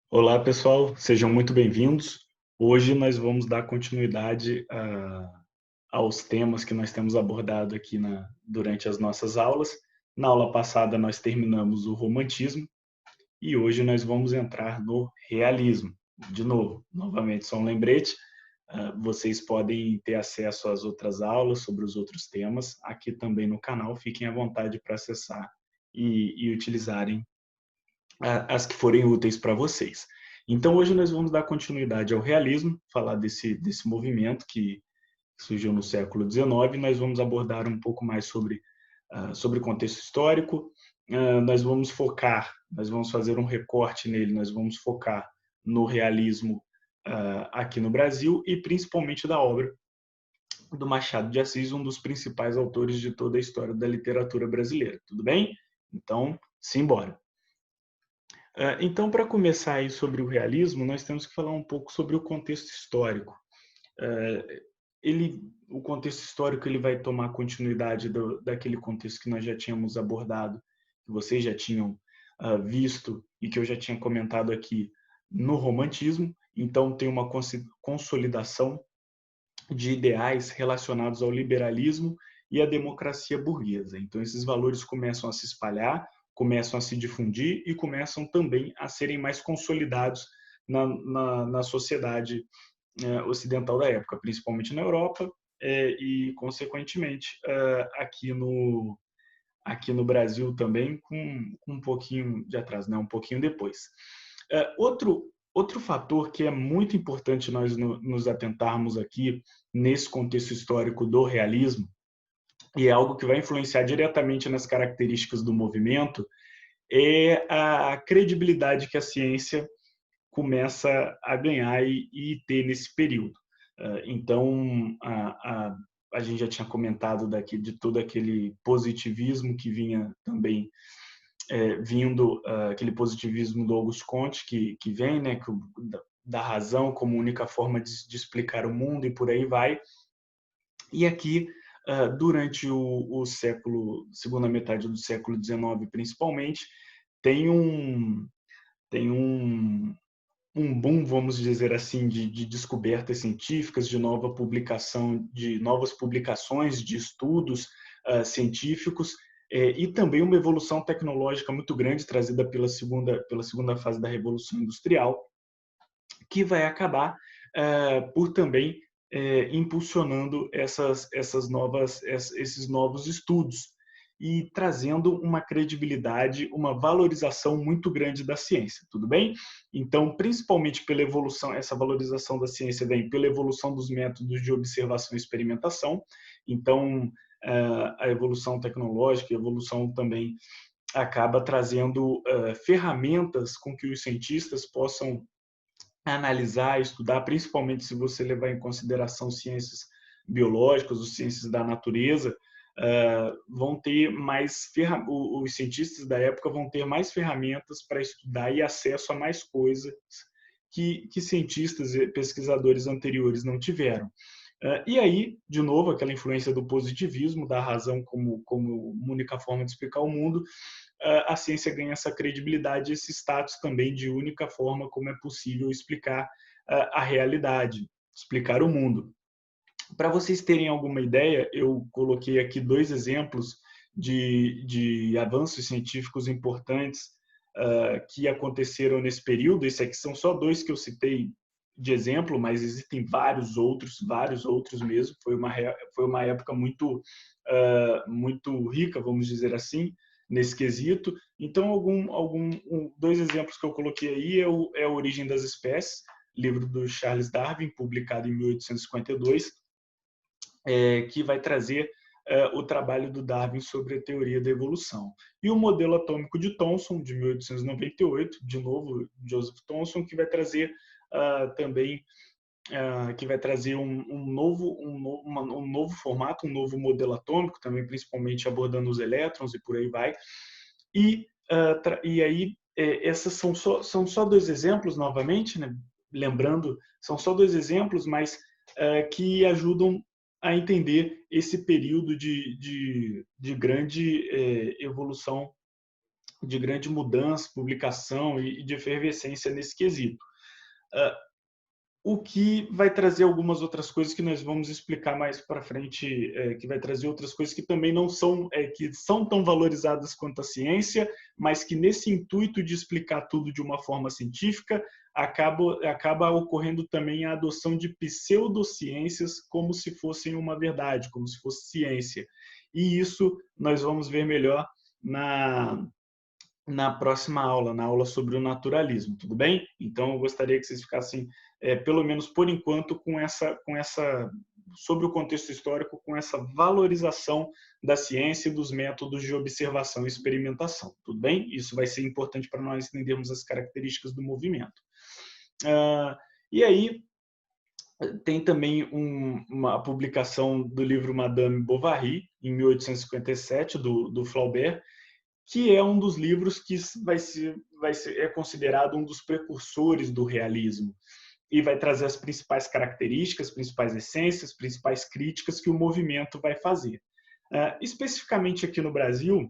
Olá, pessoal, sejam muito bem-vindos. Hoje nós vamos dar continuidade aos temas que nós temos abordado aqui durante as nossas aulas. Na aula passada nós terminamos o romantismo e hoje nós vamos entrar no realismo. De novo, novamente, só um lembrete, vocês podem ter acesso às outras aulas sobre os outros temas aqui também no canal. Fiquem à vontade para acessar e utilizarem as que forem úteis para vocês. Então, hoje nós vamos dar continuidade ao realismo, falar desse movimento que surgiu no século XIX. Nós vamos abordar um pouco mais sobre contexto histórico. Nós vamos fazer um recorte nele, nós vamos focar no realismo aqui no Brasil e principalmente da obra do Machado de Assis, um dos principais autores de toda a história da literatura brasileira. Tudo bem? Então, simbora. Então, para começar aí sobre o realismo, nós temos que falar um pouco sobre o contexto histórico. O contexto histórico ele vai tomar continuidade daquele contexto que nós já tínhamos abordado, que vocês já tinham visto e que eu já tinha comentado aqui no romantismo. Então, tem uma consolidação de ideais relacionados ao liberalismo e à democracia burguesa. Então, esses valores começam a se espalhar, começam a se difundir e começam também a serem mais consolidados na sociedade ocidental da época, principalmente na Europa e, consequentemente, aqui no Brasil também, com um pouquinho de atraso, né? Um pouquinho depois. Outro fator que é muito importante nós nos atentarmos aqui nesse contexto histórico do realismo, e é algo que vai influenciar diretamente nas características do movimento, é a credibilidade que a ciência começa a ganhar e ter nesse período. Então, a gente já tinha comentado de todo aquele positivismo que vinha também vindo, aquele positivismo do Auguste Comte que vem, né, da razão como única forma de explicar o mundo e por aí vai. E aqui, durante o século, segunda metade do século XIX, principalmente, tem um boom, vamos dizer assim, de descobertas científicas, de novas publicações, de estudos científicos, e também uma evolução tecnológica muito grande trazida pela segunda fase da Revolução Industrial, que vai acabar por também impulsionando esses novos estudos e trazendo uma credibilidade, uma valorização muito grande da ciência, tudo bem? Então, principalmente pela evolução, essa valorização da ciência vem pela evolução dos métodos de observação e experimentação. Então, a evolução tecnológica, a evolução também acaba trazendo ferramentas com que os cientistas possam analisar, estudar, principalmente se você levar em consideração ciências biológicas ou ciências da natureza, vão ter os cientistas da época vão ter mais ferramentas para estudar e acesso a mais coisas que cientistas e pesquisadores anteriores não tiveram. E aí, de novo, aquela influência do positivismo, da razão como única forma de explicar o mundo, a ciência ganha essa credibilidade, esse status também de única forma como é possível explicar a realidade, explicar o mundo. Para vocês terem alguma ideia, eu coloquei aqui dois exemplos de avanços científicos importantes que aconteceram nesse período. Esses aqui são só dois que eu citei de exemplo, mas existem vários outros mesmo. Foi uma época muito rica, vamos dizer assim, nesse quesito. Então, dois exemplos que eu coloquei aí é A Origem das Espécies, livro do Charles Darwin, publicado em 1852, que vai trazer o trabalho do Darwin sobre a teoria da evolução. E o modelo atômico de Thomson, de 1898, de novo, Joseph Thomson, que vai trazer também um novo formato, um novo modelo atômico, também principalmente abordando os elétrons e por aí vai. E aí, essas são só dois exemplos, novamente, né? Lembrando, são só dois exemplos, mas que ajudam a entender esse período de grande evolução de grande mudança, publicação e de efervescência nesse quesito. Uh, o que vai trazer algumas outras coisas que nós vamos explicar mais para frente, que vai trazer outras coisas que também não são, que são tão valorizadas quanto a ciência, mas que nesse intuito de explicar tudo de uma forma científica, acaba ocorrendo também a adoção de pseudociências como se fossem uma verdade, como se fosse ciência. E isso nós vamos ver melhor na próxima aula, na aula sobre o naturalismo, tudo bem? Então, eu gostaria que vocês ficassem, pelo menos por enquanto, com essa, sobre o contexto histórico, com essa valorização da ciência e dos métodos de observação e experimentação, tudo bem? Isso vai ser importante para nós entendermos as características do movimento. E aí, tem também uma publicação do livro Madame Bovary, em 1857, do Flaubert, que é um dos livros que é considerado um dos precursores do realismo e vai trazer as principais características, principais essências, principais críticas que o movimento vai fazer. Especificamente aqui no Brasil,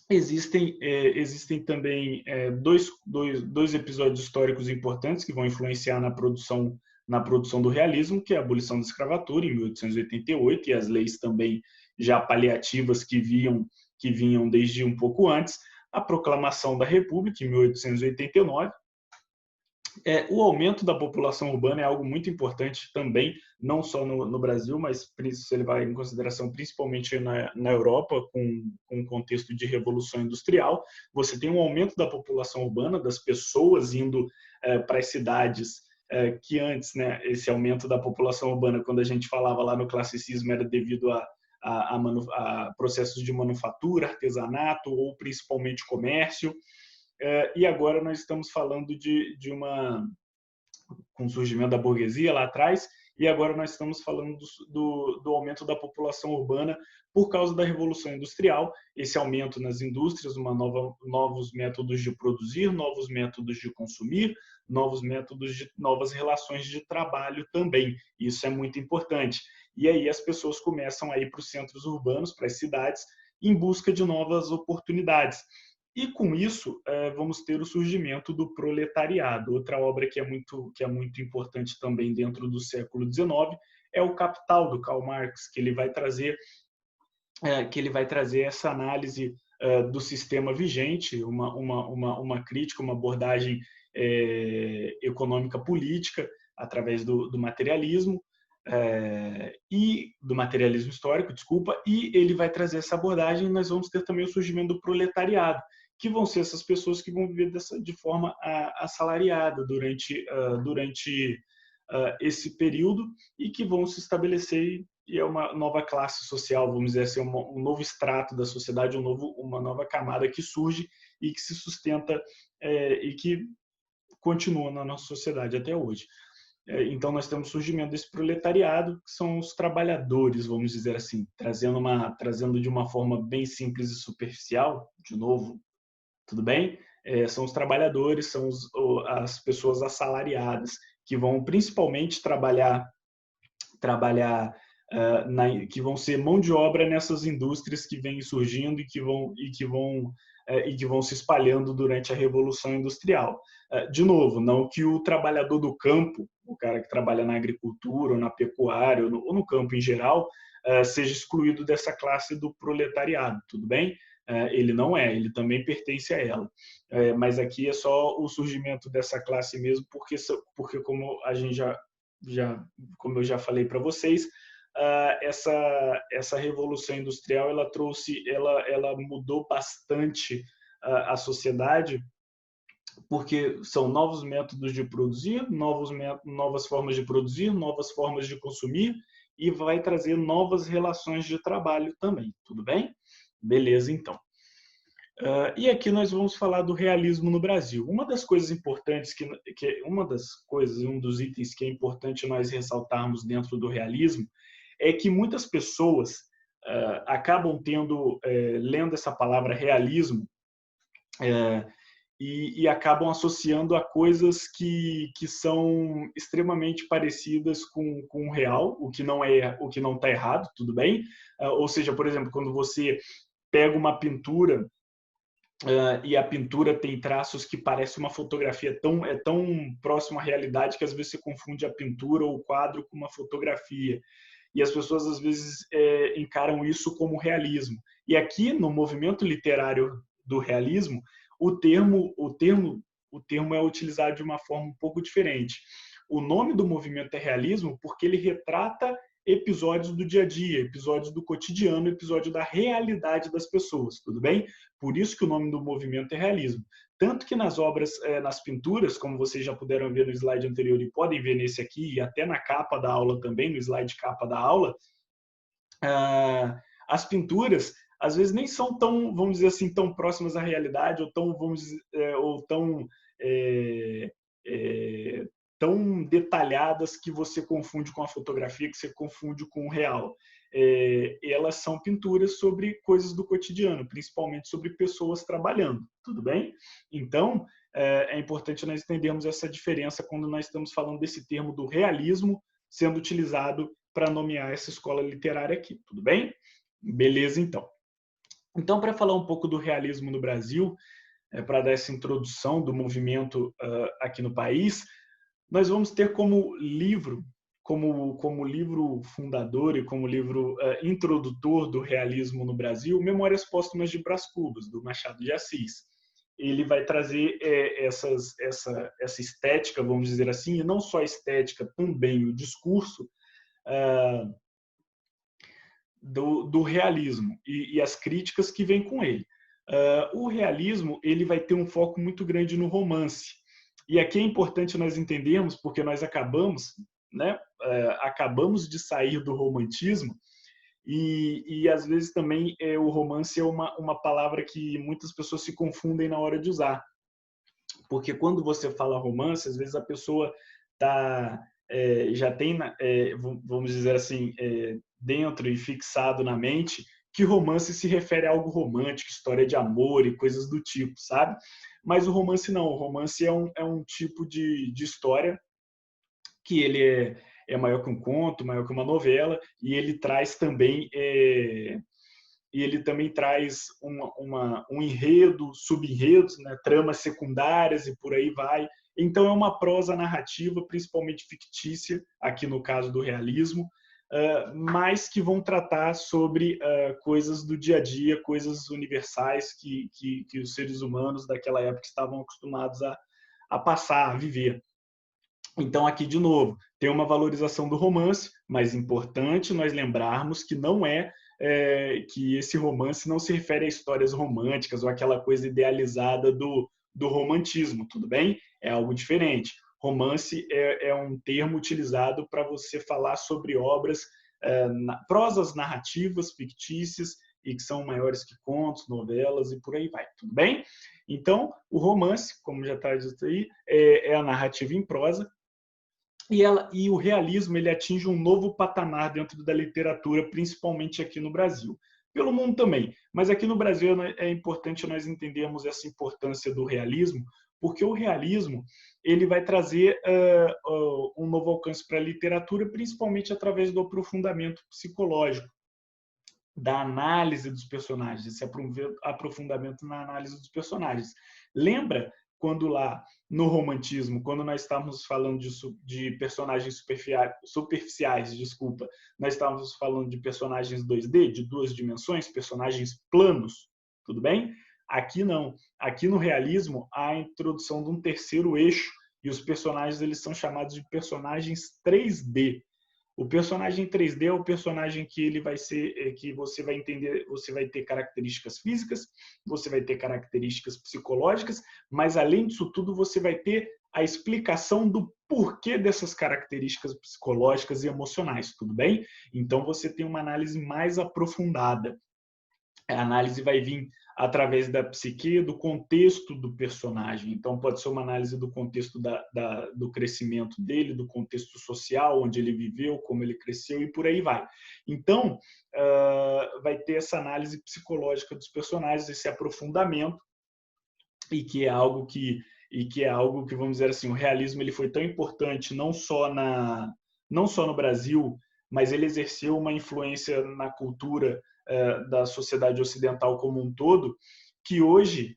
existem também dois episódios históricos importantes que vão influenciar na produção do realismo, que é a abolição da escravatura, em 1888, e as leis também já paliativas que vinham desde um pouco antes, a proclamação da República, em 1889. O aumento da população urbana é algo muito importante também, não só no Brasil, mas se ele vai em consideração principalmente na Europa, com o contexto de revolução industrial. Você tem um aumento da população urbana, das pessoas indo para as cidades, que antes, né, esse aumento da população urbana, quando a gente falava lá no classicismo, era devido a processos de manufatura, artesanato ou principalmente comércio. E agora nós estamos falando com o surgimento da burguesia lá atrás, e agora nós estamos falando do aumento da população urbana por causa da Revolução Industrial, esse aumento nas indústrias, novos métodos de produzir, novos métodos de consumir, novas relações de trabalho também. Isso é muito importante. E aí as pessoas começam a ir para os centros urbanos, para as cidades, em busca de novas oportunidades. E com isso, vamos ter o surgimento do proletariado. Outra obra que é muito importante também dentro do século XIX é o Capital, do Karl Marx, que ele vai trazer essa análise do sistema vigente, uma crítica, uma abordagem econômica política através do materialismo, e do materialismo histórico, desculpa, e ele vai trazer essa abordagem. Nós vamos ter também o surgimento do proletariado, que vão ser essas pessoas que vão viver de forma assalariada durante esse período e que vão se estabelecer, e é uma nova classe social, vamos dizer assim, um novo extrato da sociedade, uma nova camada que surge e que se sustenta e que continua na nossa sociedade até hoje. Então, nós temos o surgimento desse proletariado, que são os trabalhadores, vamos dizer assim, trazendo de uma forma bem simples e superficial, de novo, tudo bem? São os trabalhadores, são as pessoas assalariadas, que vão principalmente trabalhar que vão ser mão de obra nessas indústrias que vêm surgindo e que vão se espalhando durante a Revolução Industrial. De novo, não que o trabalhador do campo, o cara que trabalha na agricultura ou na pecuária ou no campo em geral, seja excluído dessa classe do proletariado, tudo bem? Ele não é, ele também pertence a ela. Mas aqui é só o surgimento dessa classe mesmo, porque como como eu já falei para vocês, essa revolução industrial ela mudou bastante a sociedade, porque são novos métodos de produzir, novas formas de produzir, novas formas de consumir, e vai trazer novas relações de trabalho também, tudo bem? Beleza, então. E aqui nós vamos falar do realismo no Brasil. Uma das coisas importantes, um dos itens que é importante nós ressaltarmos dentro do realismo, é que muitas pessoas acabam lendo essa palavra realismo e acabam associando a coisas que são extremamente parecidas com o real, o que não está errado, tudo bem? Ou seja, por exemplo, quando você pega uma pintura e a pintura tem traços que parece uma fotografia, é tão próximo à realidade que às vezes você confunde a pintura ou o quadro com uma fotografia. E as pessoas às vezes encaram isso como realismo. E aqui no movimento literário do realismo, o termo é utilizado de uma forma um pouco diferente. O nome do movimento é realismo porque ele retrata episódios do dia a dia, episódios do cotidiano, episódio da realidade das pessoas, tudo bem? Por isso que o nome do movimento é realismo. Tanto que nas obras, nas pinturas, como vocês já puderam ver no slide anterior e podem ver nesse aqui, e até na capa da aula também, no slide capa da aula, as pinturas às vezes nem são tão, vamos dizer assim, tão próximas à realidade ou tão, tão detalhadas que você confunde com a fotografia, que você confunde com o real. Elas são pinturas sobre coisas do cotidiano, principalmente sobre pessoas trabalhando, tudo bem? Então, é importante nós entendermos essa diferença quando nós estamos falando desse termo do realismo sendo utilizado para nomear essa escola literária aqui, tudo bem? Beleza, então. Então, para falar um pouco do realismo no Brasil, para dar essa introdução do movimento aqui no país, nós vamos ter como livro fundador e como livro introdutor do realismo no Brasil, Memórias Póstumas de Brás Cubas, do Machado de Assis. Ele vai trazer essa estética, vamos dizer assim, e não só a estética, também o discurso do realismo e as críticas que vêm com ele. O realismo ele vai ter um foco muito grande no romance. E aqui é importante nós entendermos, porque nós acabamos de sair do romantismo e às vezes também o romance é uma palavra que muitas pessoas se confundem na hora de usar. Porque quando você fala romance, às vezes a pessoa já tem, vamos dizer assim, dentro e fixado na mente que romance se refere a algo romântico, história de amor e coisas do tipo, sabe? Mas o romance não, o romance é um tipo de história que ele é maior que um conto, maior que uma novela, e ele traz também um enredo, sub-enredos, né, tramas secundárias e por aí vai. Então é uma prosa narrativa, principalmente fictícia, aqui no caso do realismo, mas que vão tratar sobre coisas do dia a dia, coisas universais que os seres humanos daquela época estavam acostumados a passar, a viver. Então, aqui, de novo, tem uma valorização do romance, mas é importante nós lembrarmos que não que esse romance não se refere a histórias românticas ou aquela coisa idealizada do romantismo, tudo bem? É algo diferente. Romance é um termo utilizado para você falar sobre obras, prosas narrativas, fictícias, e que são maiores que contos, novelas e por aí vai, tudo bem? Então, o romance, como já está dito aí, é a narrativa em prosa, e o realismo ele atinge um novo patamar dentro da literatura, principalmente aqui no Brasil. Pelo mundo também, mas aqui no Brasil é importante nós entendermos essa importância do realismo, porque o realismo ele vai trazer um novo alcance para a literatura, principalmente através do aprofundamento psicológico, da análise dos personagens, esse aprofundamento na análise dos personagens. Lembra quando lá no romantismo, quando nós estávamos falando de personagens superficiais, nós estávamos falando de personagens 2D, de duas dimensões, personagens planos, tudo bem? Aqui não. Aqui no realismo há a introdução de um terceiro eixo e os personagens eles são chamados de personagens 3D. O personagem 3D é o personagem que ele vai ser, que você vai entender, você vai ter características físicas, você vai ter características psicológicas, mas além disso tudo você vai ter a explicação do porquê dessas características psicológicas e emocionais, tudo bem? Então você tem uma análise mais aprofundada. A análise vai vir através da psique, do contexto do personagem. Então, pode ser uma análise do contexto do crescimento dele, do contexto social, onde ele viveu, como ele cresceu e por aí vai. Então, vai ter essa análise psicológica dos personagens, esse aprofundamento, e que é algo que vamos dizer assim, o realismo ele foi tão importante não só no Brasil, mas ele exerceu uma influência na cultura da sociedade ocidental como um todo, que hoje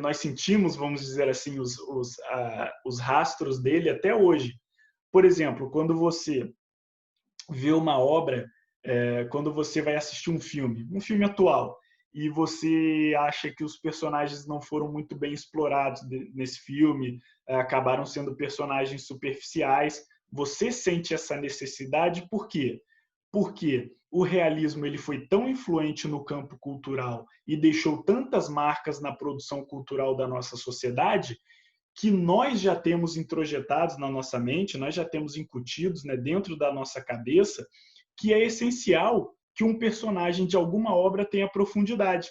nós sentimos, vamos dizer assim, os rastros dele até hoje. Por exemplo, quando você vê uma obra, quando você vai assistir um filme atual, e você acha que os personagens não foram muito bem explorados nesse filme, acabaram sendo personagens superficiais, você sente essa necessidade, por quê? Porque o realismo ele foi tão influente no campo cultural e deixou tantas marcas na produção cultural da nossa sociedade que nós já temos introjetados na nossa mente, nós já temos incutidos, né, dentro da nossa cabeça, que é essencial que um personagem de alguma obra tenha profundidade,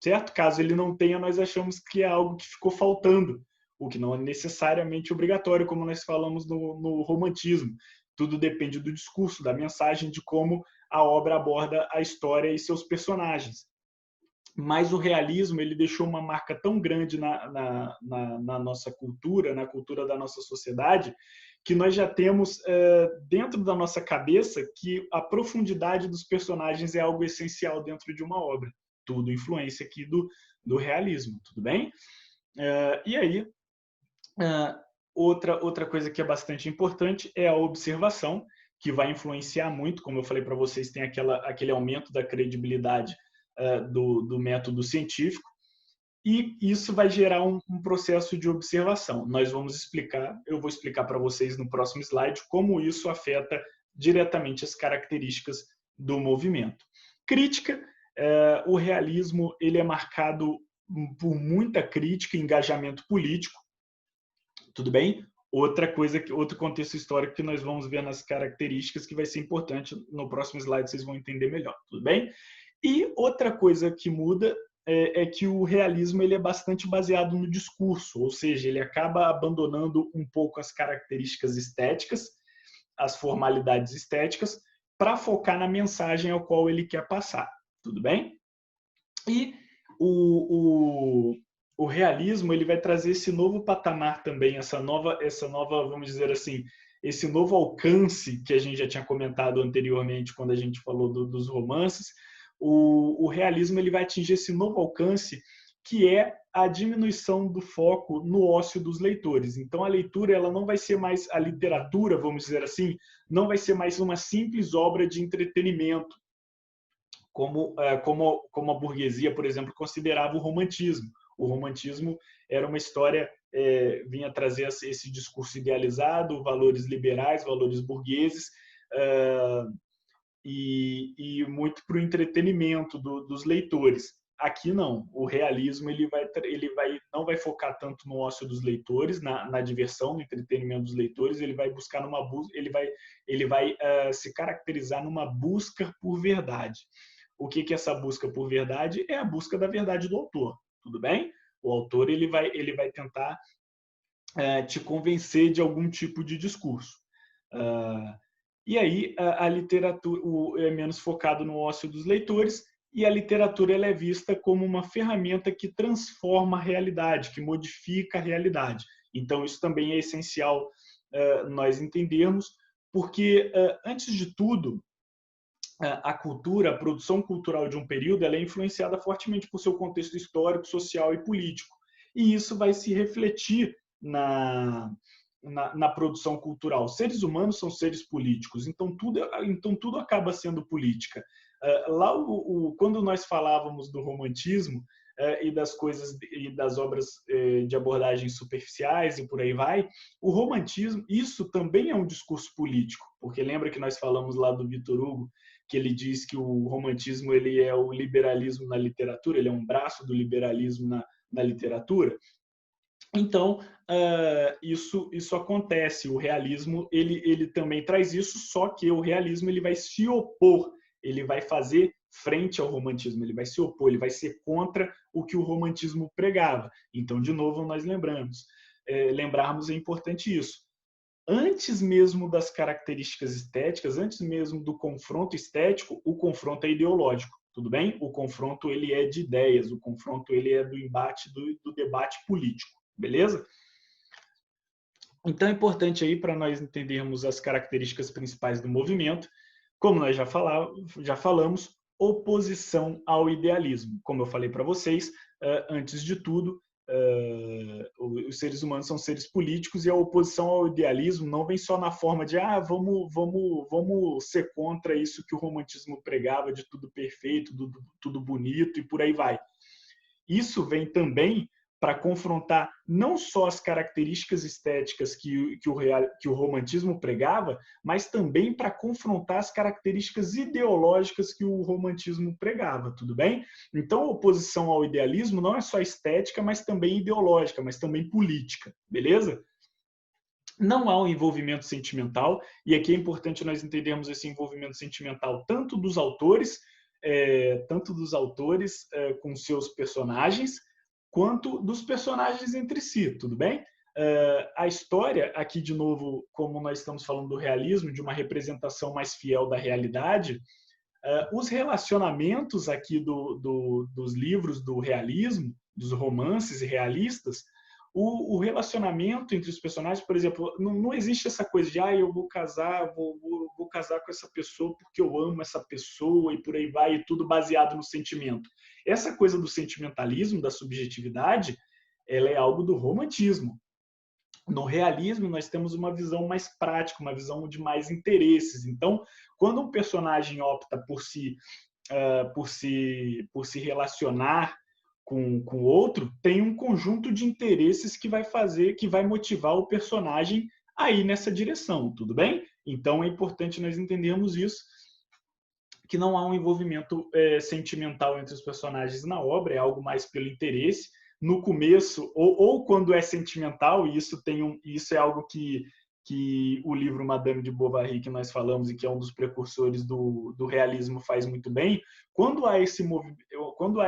certo? Caso ele não tenha, nós achamos que é algo que ficou faltando, o que não é necessariamente obrigatório, como nós falamos no romantismo. Tudo depende do discurso, da mensagem, de como a obra aborda a história e seus personagens. Mas o realismo ele deixou uma marca tão grande na nossa cultura, na cultura da nossa sociedade, que nós já temos dentro da nossa cabeça que a profundidade dos personagens é algo essencial dentro de uma obra. Tudo influência aqui do realismo, tudo bem? E aí, outra coisa que é bastante importante é a observação, que vai influenciar muito, como eu falei para vocês, tem aquele aumento da credibilidade do método científico, e isso vai gerar um processo de observação. Eu vou explicar para vocês no próximo slide como isso afeta diretamente as características do movimento. Crítica, o realismo ele é marcado por muita crítica e engajamento político, tudo bem? Outro contexto histórico que nós vamos ver nas características que vai ser importante no próximo slide, vocês vão entender melhor, tudo bem? E outra coisa que muda é que o realismo ele é bastante baseado no discurso, ou seja, ele acaba abandonando um pouco as características estéticas, as formalidades estéticas, para focar na mensagem ao qual ele quer passar, tudo bem? E o realismo ele vai trazer esse novo patamar também, essa nova, vamos dizer assim, esse novo alcance que a gente já tinha comentado anteriormente quando a gente falou dos romances. O realismo ele vai atingir esse novo alcance, que é a diminuição do foco no ócio dos leitores. Então a leitura ela não vai ser mais a literatura, vamos dizer assim, não vai ser mais uma simples obra de entretenimento, como a burguesia, por exemplo, considerava o romantismo. O romantismo era uma história, vinha trazer esse discurso idealizado, valores liberais, valores burgueses, e muito para o entretenimento dos leitores. Aqui não, o realismo ele não vai focar tanto no ócio dos leitores, na diversão, no entretenimento dos leitores, ele vai buscar ele vai se caracterizar numa busca por verdade. O que é essa busca por verdade? É a busca da verdade do autor, tudo bem? O autor ele vai tentar te convencer de algum tipo de discurso. E aí a literatura é menos focado no ócio dos leitores, e a literatura ela é vista como uma ferramenta que transforma a realidade, que modifica a realidade. Então isso também é essencial nós entendermos, porque antes de tudo a cultura, a produção cultural de um período, ela é influenciada fortemente por seu contexto histórico, social e político. E isso vai se refletir na produção cultural. Seres humanos são seres políticos, então tudo acaba sendo política. Quando nós falávamos do romantismo e das coisas e das obras de abordagens superficiais e por aí vai, o romantismo, isso também é um discurso político, porque lembra que nós falamos lá do Victor Hugo, que ele diz que o romantismo ele é o liberalismo na literatura, ele é um braço do liberalismo na literatura. Então, isso acontece. O realismo ele também traz isso, só que o realismo ele vai se opor, ele vai fazer frente ao romantismo, ele vai se opor, ele vai ser contra o que o romantismo pregava. Então, de novo, nós lembrarmos é importante isso. Antes mesmo das características estéticas, antes mesmo do confronto estético, o confronto é ideológico, tudo bem? O confronto ele é de ideias, o confronto ele é do embate, do debate político, beleza? Então é importante aí para nós entendermos as características principais do movimento. Como nós já falamos, oposição ao idealismo. Como eu falei para vocês, antes de tudo, os seres humanos são seres políticos e a oposição ao idealismo não vem só na forma de vamos ser contra isso que o romantismo pregava, de tudo perfeito, tudo bonito e por aí vai. Isso vem também para confrontar não só as características estéticas que o romantismo pregava, mas também para confrontar as características ideológicas que o romantismo pregava, tudo bem? Então, a oposição ao idealismo não é só estética, mas também ideológica, mas também política, beleza? Não há um envolvimento sentimental, e aqui é importante nós entendermos esse envolvimento sentimental tanto dos autores com seus personagens, quanto dos personagens entre si, tudo bem? A história, aqui de novo, como nós estamos falando do realismo, de uma representação mais fiel da realidade, os relacionamentos aqui dos livros do realismo, dos romances realistas, o relacionamento entre os personagens, por exemplo, não existe essa coisa de eu vou casar, vou casar com essa pessoa porque eu amo essa pessoa e por aí vai, e tudo baseado no sentimento. Essa coisa do sentimentalismo, da subjetividade, ela é algo do romantismo. No realismo, nós temos uma visão mais prática, uma visão de mais interesses. Então, quando um personagem opta por se relacionar com o outro, tem um conjunto de interesses que vai motivar o personagem a ir nessa direção, tudo bem? Então é importante nós entendermos isso, que não há um envolvimento sentimental entre os personagens na obra, é algo mais pelo interesse. No começo, ou quando é sentimental, e isso é algo que o livro Madame de Bovary, que nós falamos e que é um dos precursores do realismo, faz muito bem, quando há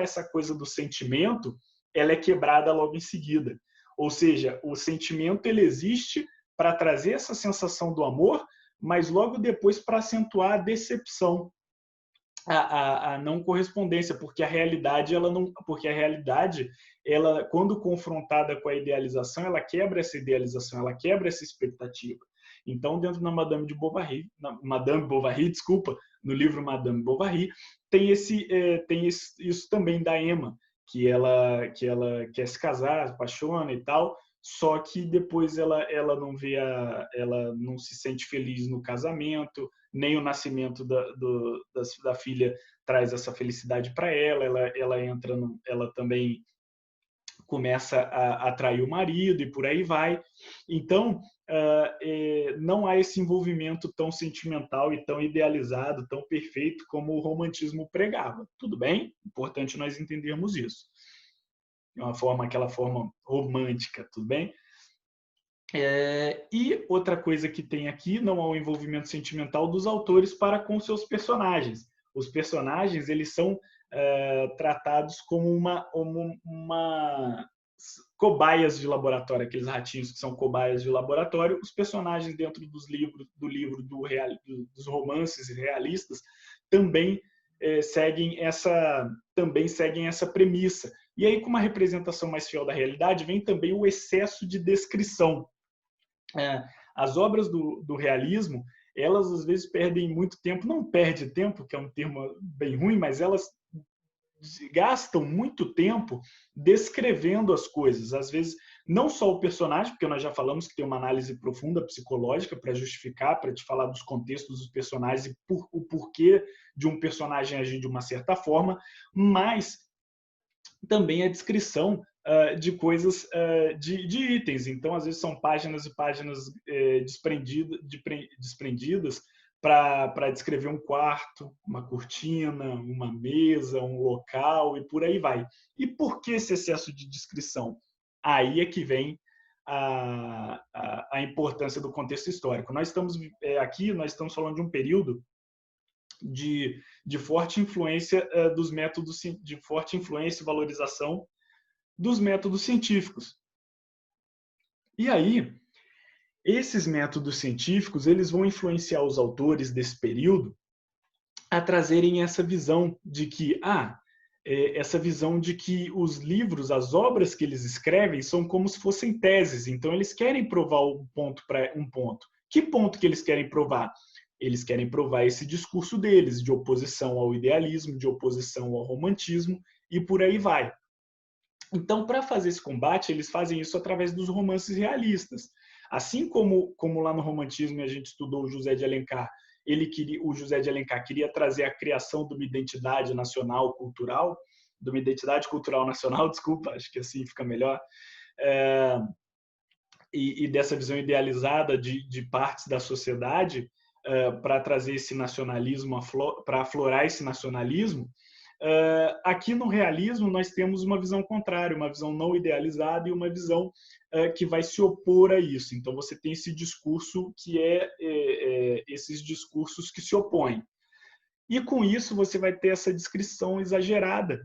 essa coisa do sentimento, ela é quebrada logo em seguida. Ou seja, o sentimento ele existe para trazer essa sensação do amor, mas logo depois para acentuar a decepção, a não correspondência, porque a realidade, ela, quando confrontada com a idealização, ela quebra essa idealização, ela quebra essa expectativa. Então, dentro da Madame Bovary, no livro Madame Bovary, tem isso também da Emma, que ela quer se casar, se apaixona e tal, só que depois ela não se sente feliz no casamento, nem o nascimento da filha traz essa felicidade para ela também começa a atrair o marido e por aí vai. Então, não há esse envolvimento tão sentimental e tão idealizado, tão perfeito como o romantismo pregava. Tudo bem? Importante nós entendermos isso. Aquela forma romântica, tudo bem? E outra coisa que tem aqui, não há o envolvimento sentimental dos autores para com seus personagens. Os personagens, eles são tratados como uma cobaias de laboratório, aqueles ratinhos que são cobaias de laboratório. Os personagens dentro dos romances realistas também seguem essa premissa. E aí, com uma representação mais fiel da realidade, vem também o excesso de descrição. As obras do realismo, elas às vezes perdem muito tempo, não perde tempo, que é um termo bem ruim, mas elas gastam muito tempo descrevendo as coisas. Às vezes, não só o personagem, porque nós já falamos que tem uma análise profunda psicológica para justificar, para te falar dos contextos dos personagens e o porquê de um personagem agir de uma certa forma, mas também a descrição de coisas, de itens. Então, às vezes, são páginas e páginas desprendidas para descrever um quarto, uma cortina, uma mesa, um local e por aí vai. E por que esse excesso de descrição? Aí é que vem a importância do contexto histórico. Nós estamos falando de um período de forte influência dos métodos, de forte influência e valorização dos métodos científicos. E aí, esses métodos científicos, eles vão influenciar os autores desse período a trazerem essa visão de que os livros, as obras que eles escrevem são como se fossem teses. Então, eles querem provar um ponto. Que ponto que eles querem provar? Eles querem provar esse discurso deles, de oposição ao idealismo, de oposição ao romantismo, e por aí vai. Então, para fazer esse combate, eles fazem isso através dos romances realistas. Assim como lá no romantismo a gente estudou o José de Alencar, o José de Alencar queria trazer a criação de uma identidade nacional cultural, de uma identidade cultural nacional, desculpa, acho que assim fica melhor, e dessa visão idealizada de partes da sociedade, para trazer esse nacionalismo, para aflorar esse nacionalismo. Aqui no realismo nós temos uma visão contrária, uma visão não idealizada e uma visão que vai se opor a isso. Então você tem esse discurso que esses discursos que se opõem. E com isso você vai ter essa descrição exagerada,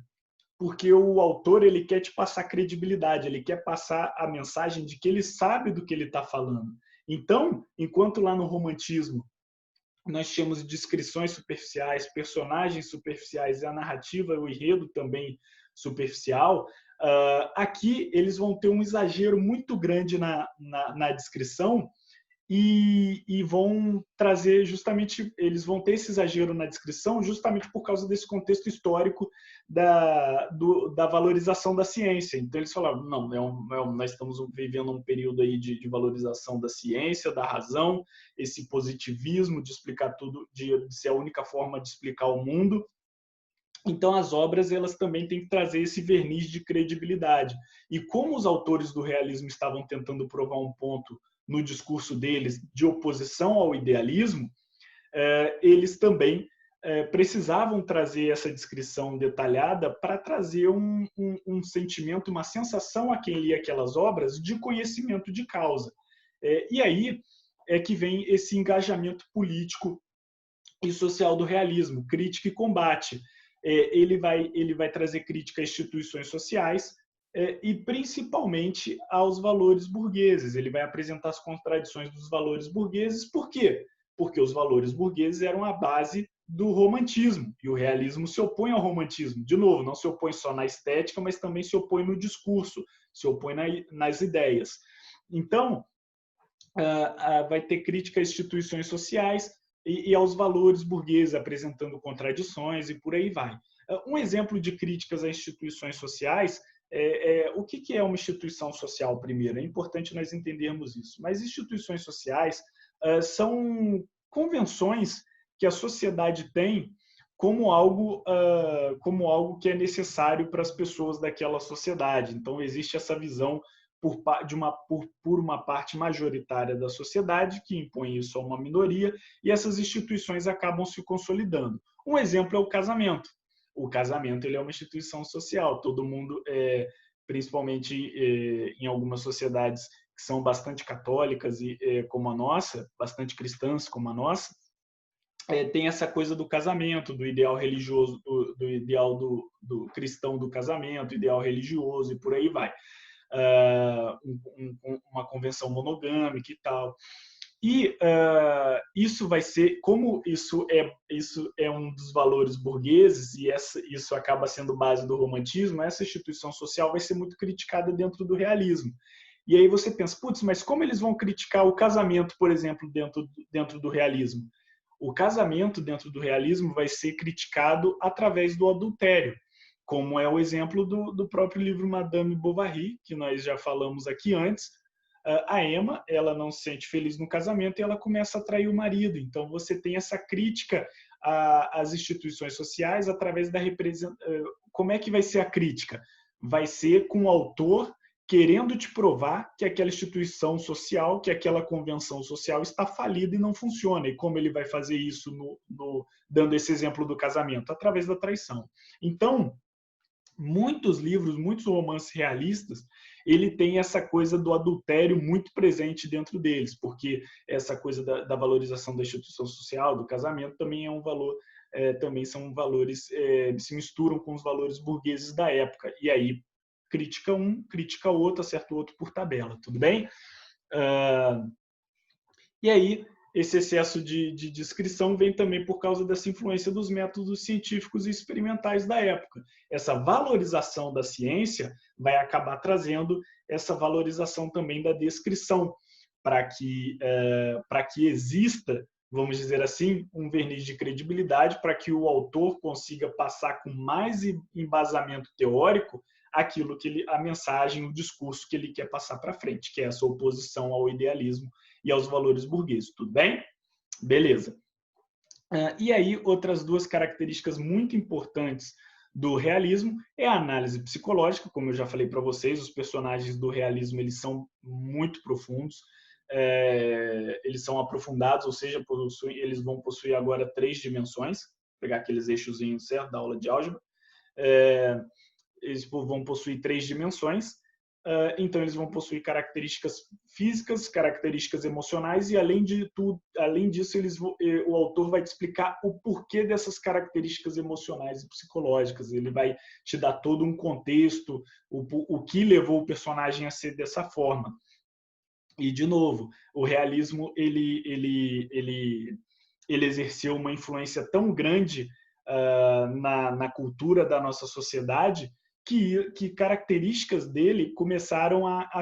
porque o autor ele quer te passar credibilidade, ele quer passar a mensagem de que ele sabe do que ele está falando. Então, enquanto lá no romantismo nós tínhamos descrições superficiais, personagens superficiais e a narrativa, o enredo também superficial, aqui eles vão ter um exagero muito grande na descrição e vão trazer justamente, eles vão ter esse exagero na descrição justamente por causa desse contexto histórico da valorização da ciência. Então eles falaram, não, nós estamos vivendo um período aí de valorização da ciência, da razão, esse positivismo de explicar tudo, de ser a única forma de explicar o mundo. Então as obras elas também têm que trazer esse verniz de credibilidade. E como os autores do realismo estavam tentando provar um ponto no discurso deles de oposição ao idealismo, eles também precisavam trazer essa descrição detalhada para trazer um sentimento, uma sensação a quem lia aquelas obras de conhecimento de causa. E aí é que vem esse engajamento político e social do realismo, crítica e combate. Ele vai trazer crítica a instituições sociais, e principalmente aos valores burgueses. Ele vai apresentar as contradições dos valores burgueses. Por quê? Porque os valores burgueses eram a base do romantismo, e o realismo se opõe ao romantismo. De novo, não se opõe só na estética, mas também se opõe no discurso, se opõe nas ideias. Então, vai ter crítica a instituições sociais e aos valores burgueses, apresentando contradições e por aí vai. Um exemplo de críticas a instituições sociais o que é uma instituição social, primeiro? É importante nós entendermos isso. Mas instituições sociais são convenções que a sociedade tem como algo que é necessário para as pessoas daquela sociedade. Então, existe essa visão por uma parte majoritária da sociedade que impõe isso a uma minoria, e essas instituições acabam se consolidando. Um exemplo é o casamento. O casamento ele é uma instituição social. Todo mundo, principalmente em algumas sociedades que são bastante católicas como a nossa, bastante cristãs como a nossa, tem essa coisa do casamento, do ideal religioso, do ideal do cristão do casamento, ideal religioso e por aí vai. Uma convenção monogâmica e tal. E isso vai ser, como isso é um dos valores burgueses e isso acaba sendo base do romantismo, essa instituição social vai ser muito criticada dentro do realismo. E aí você pensa, putz, mas como eles vão criticar o casamento, por exemplo, dentro do realismo? O casamento dentro do realismo vai ser criticado através do adultério, como é o exemplo do próprio livro Madame Bovary, que nós já falamos aqui antes. A Emma, ela não se sente feliz no casamento e ela começa a trair o marido. Então, você tem essa crítica às instituições sociais através da representação. Como é que vai ser a crítica? Vai ser com o autor querendo te provar que aquela instituição social, que aquela convenção social está falida e não funciona. E como ele vai fazer isso dando esse exemplo do casamento? Através da traição. Então, muitos livros, muitos romances realistas, ele tem essa coisa do adultério muito presente dentro deles, porque essa coisa da valorização da instituição social, do casamento, também é um valor, também são valores, se misturam com os valores burgueses da época. E aí, critica um, critica o outro, acerta o outro por tabela, tudo bem? E aí, esse excesso de descrição vem também por causa dessa influência dos métodos científicos e experimentais da época. Essa valorização da ciência vai acabar trazendo essa valorização também da descrição, para que exista vamos dizer assim, um verniz de credibilidade para que o autor consiga passar com mais embasamento teórico aquilo que a mensagem, o discurso que ele quer passar para frente, que é essa oposição ao idealismo e aos valores burgueses. Tudo bem? Beleza. E aí, outras duas características muito importantes do realismo é a análise psicológica, como eu já falei para vocês, os personagens do realismo eles são muito profundos, eles são aprofundados, ou seja, eles vão possuir agora 3 dimensões, vou pegar aqueles eixozinhos certo da aula de álgebra, eles vão possuir 3 dimensões, então eles vão possuir características físicas, características emocionais e além disso o autor vai te explicar o porquê dessas características emocionais e psicológicas. Ele vai te dar todo um contexto, o que levou o personagem a ser dessa forma. E de novo, o realismo ele exerceu uma influência tão grande na cultura da nossa sociedade que características dele começaram a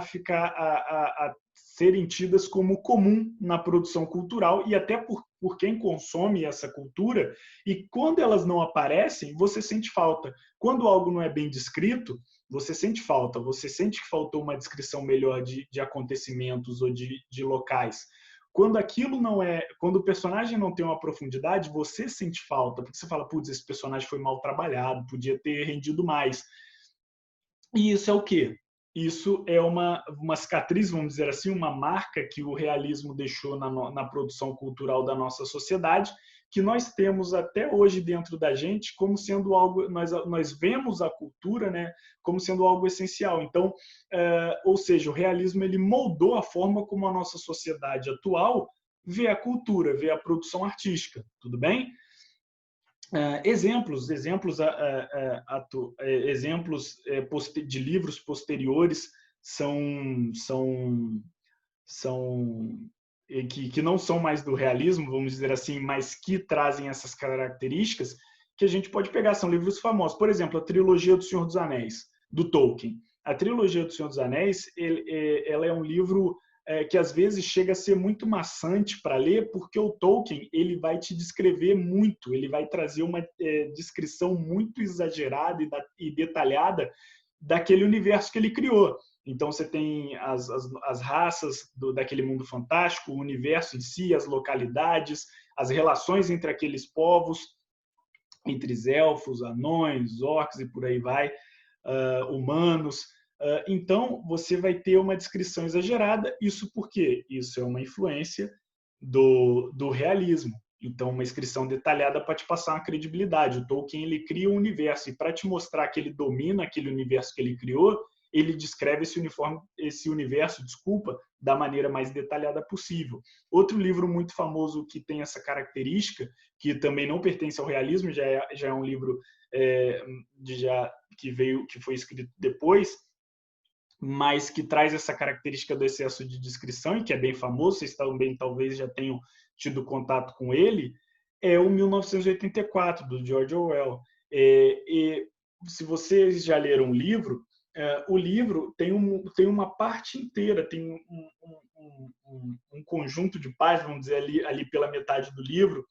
serem tidas como comum na produção cultural e até por quem consome essa cultura, e quando elas não aparecem, você sente falta. Quando algo não é bem descrito, você sente falta, você sente que faltou uma descrição melhor de acontecimentos ou de locais. Quando aquilo não é, quando o personagem não tem uma profundidade, você sente falta, porque você fala, putz, esse personagem foi mal trabalhado, podia ter rendido mais. E isso é o quê? Isso é uma cicatriz, vamos dizer assim, uma marca que o realismo deixou na produção cultural da nossa sociedade, que nós temos até hoje dentro da gente como sendo algo, nós vemos a cultura, né, como sendo algo essencial. Então, ou seja, o realismo ele moldou a forma como a nossa sociedade atual vê a cultura, vê a produção artística, tudo bem? Exemplos de livros posteriores que não são mais do realismo, vamos dizer assim, mas que trazem essas características que a gente pode pegar, são livros famosos. Por exemplo, a trilogia do Senhor dos Anéis, do Tolkien. A trilogia do Senhor dos Anéis, ela é um livro que às vezes chega a ser muito maçante para ler, porque o Tolkien ele vai te descrever muito, ele vai trazer uma descrição muito exagerada e detalhada daquele universo que ele criou. Então você tem as raças daquele mundo fantástico, o universo em si, as localidades, as relações entre aqueles povos, entre os elfos, anões, orcs e por aí vai, humanos. Então, você vai ter uma descrição exagerada. Isso por quê? Isso é uma influência do realismo. Então, uma descrição detalhada pode te passar uma credibilidade. O Tolkien ele cria um universo e para te mostrar que ele domina aquele universo que ele criou, ele descreve esse universo, da maneira mais detalhada possível. Outro livro muito famoso que tem essa característica, que também não pertence ao realismo, já é um livro que foi escrito depois, mas que traz essa característica do excesso de descrição e que é bem famoso, vocês também talvez já tenham tido contato com ele, é o 1984, do George Orwell. E se vocês já leram o livro tem uma parte inteira, tem um conjunto de páginas, vamos dizer, ali pela metade do livro,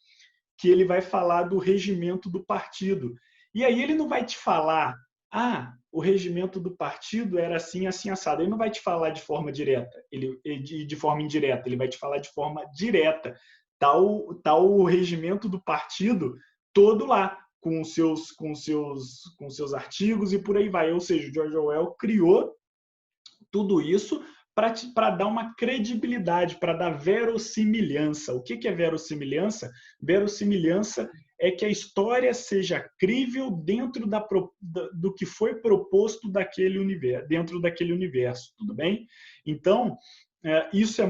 que ele vai falar do regimento do partido. E aí ele não vai te falar o regimento do partido era assim, assim, assado. Ele não vai te falar de forma direta, de forma indireta, ele vai te falar de forma direta. Tá o regimento do partido todo lá, com seus artigos e por aí vai. Ou seja, o George Orwell criou tudo isso para dar uma credibilidade, para dar verossimilhança. O que é verossimilhança? Verossimilhança é que a história seja crível dentro do que foi proposto dentro daquele universo, tudo bem? Então, isso é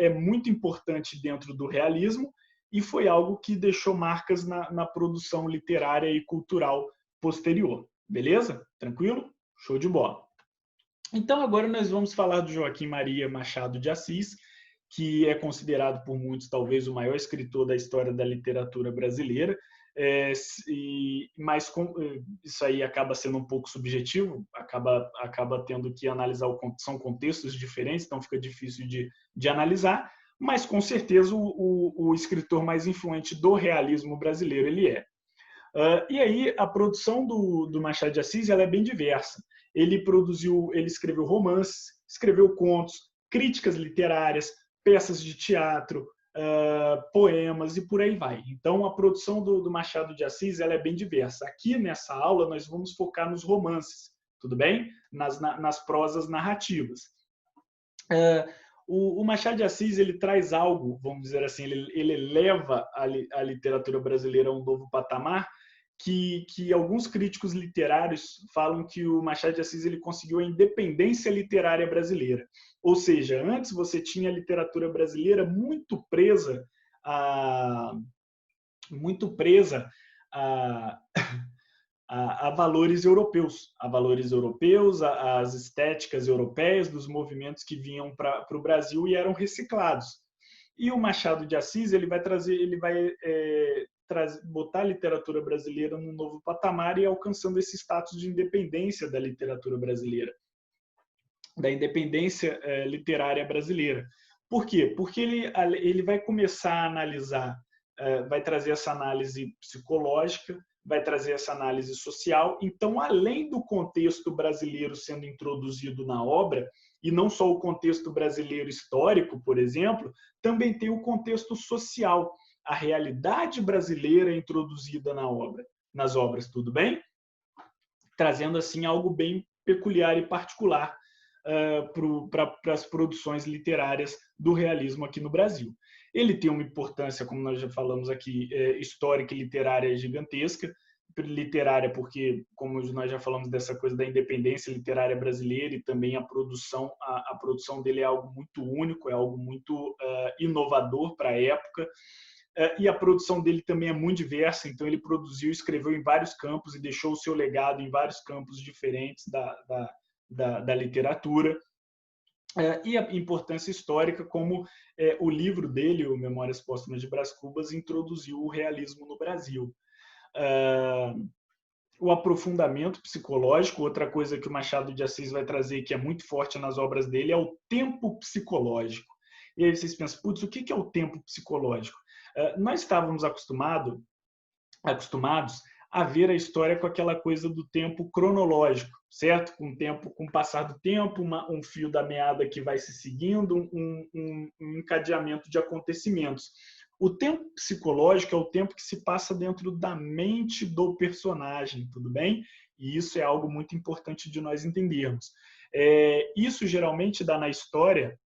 muito importante dentro do realismo e foi algo que deixou marcas na produção literária e cultural posterior. Beleza? Tranquilo? Show de bola. Então, agora nós vamos falar do Joaquim Maria Machado de Assis, que é considerado por muitos talvez o maior escritor da história da literatura brasileira, mas isso aí acaba sendo um pouco subjetivo, acaba tendo que analisar, são contextos diferentes, então fica difícil de analisar, mas com certeza o escritor mais influente do realismo brasileiro ele é. E aí a produção do Machado de Assis ela é bem diversa. Ele escreveu romances, escreveu contos, críticas literárias, peças de teatro, poemas e por aí vai. Então a produção do Machado de Assis ela é bem diversa. Aqui nessa aula nós vamos focar nos romances, tudo bem? Nas prosas narrativas. O Machado de Assis ele traz algo, vamos dizer assim, ele eleva a literatura brasileira a um novo patamar, que alguns críticos literários falam que o Machado de Assis ele conseguiu a independência literária brasileira. Ou seja, antes você tinha a literatura brasileira muito presa a a valores europeus, às estéticas europeias dos movimentos que vinham para o Brasil e eram reciclados. E o Machado de Assis ele vai botar a literatura brasileira num novo patamar e alcançando esse status de independência da literatura brasileira, da independência literária brasileira. Por quê? Porque ele vai começar a analisar, vai trazer essa análise psicológica, vai trazer essa análise social. Então, além do contexto brasileiro sendo introduzido na obra, e não só o contexto brasileiro histórico, por exemplo, também tem o contexto social, a realidade brasileira introduzida nas obras, tudo bem? Trazendo assim algo bem peculiar e particular para as produções literárias do realismo aqui no Brasil. Ele tem uma importância, como nós já falamos aqui, histórica e literária gigantesca. Literária porque, como nós já falamos dessa coisa da independência literária brasileira, e também a produção dele é algo muito único, é algo muito inovador para a época. E a produção dele também é muito diversa, então ele produziu e escreveu em vários campos e deixou o seu legado em vários campos diferentes da literatura. E a importância histórica, como o livro dele, o Memórias Póstumas de Brás Cubas, introduziu o realismo no Brasil. O aprofundamento psicológico, outra coisa que o Machado de Assis vai trazer, que é muito forte nas obras dele, é o tempo psicológico. E aí vocês pensam, putz, o que é o tempo psicológico? Nós estávamos acostumados a ver a história com aquela coisa do tempo cronológico, certo? Com o passar do tempo, um fio da meada que vai se seguindo, um encadeamento de acontecimentos. O tempo psicológico é o tempo que se passa dentro da mente do personagem, tudo bem? E isso é algo muito importante de nós entendermos. Isso geralmente dá na história.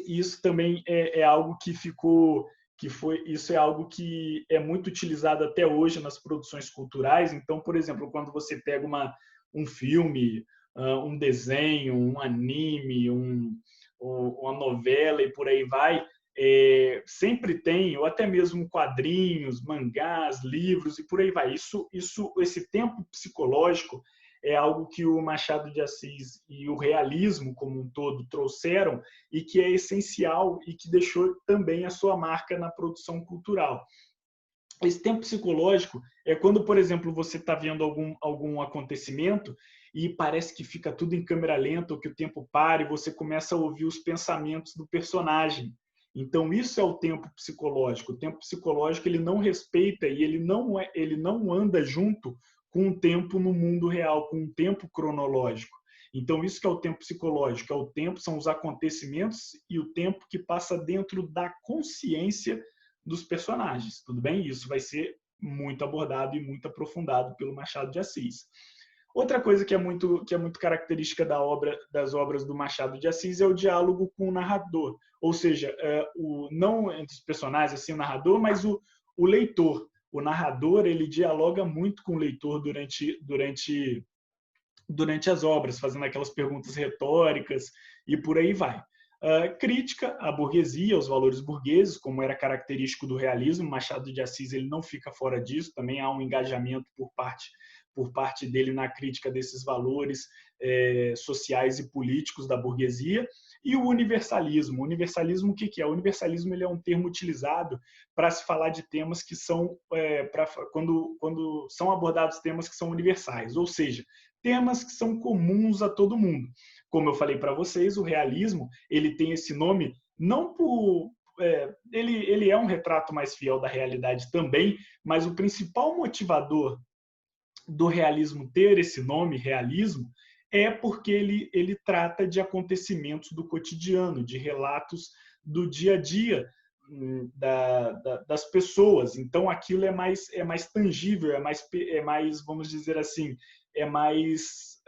Isso também é algo que isso é algo que é muito utilizado até hoje nas produções culturais. Então, por exemplo, quando você pega um filme, um desenho, um anime, uma novela e por aí vai, sempre tem, ou até mesmo quadrinhos, mangás, livros e por aí vai. Esse tempo psicológico é algo que o Machado de Assis e o realismo como um todo trouxeram e que é essencial e que deixou também a sua marca na produção cultural. Esse tempo psicológico é quando, por exemplo, você está vendo algum acontecimento e parece que fica tudo em câmera lenta, ou que o tempo para e você começa a ouvir os pensamentos do personagem. Então, isso é o tempo psicológico. O tempo psicológico ele não respeita e ele não anda junto com o tempo no mundo real, com o tempo cronológico. Então, isso que é o tempo psicológico. São os acontecimentos e o tempo que passa dentro da consciência dos personagens, tudo bem? Isso vai ser muito abordado e muito aprofundado pelo Machado de Assis. Outra coisa que é muito característica das obras do Machado de Assis é o diálogo com o narrador, ou seja, não entre os personagens, assim, o narrador, mas o leitor. O narrador ele dialoga muito com o leitor durante as obras, fazendo aquelas perguntas retóricas e por aí vai. Crítica à burguesia, aos valores burgueses, como era característico do realismo. Machado de Assis ele não fica fora disso, também há um engajamento por parte dele na crítica desses valores sociais e políticos da burguesia. E o universalismo. O universalismo, o que é? O universalismo ele é um termo utilizado para se falar de temas que são, quando são abordados temas que são universais, ou seja, temas que são comuns a todo mundo. Como eu falei para vocês, o realismo ele tem esse nome não por... ele é um retrato mais fiel da realidade também, mas o principal motivador do realismo ter esse nome, realismo, é porque ele trata de acontecimentos do cotidiano, de relatos do dia a dia das pessoas. Então, aquilo é mais tangível, é mais, vamos dizer assim, é mais...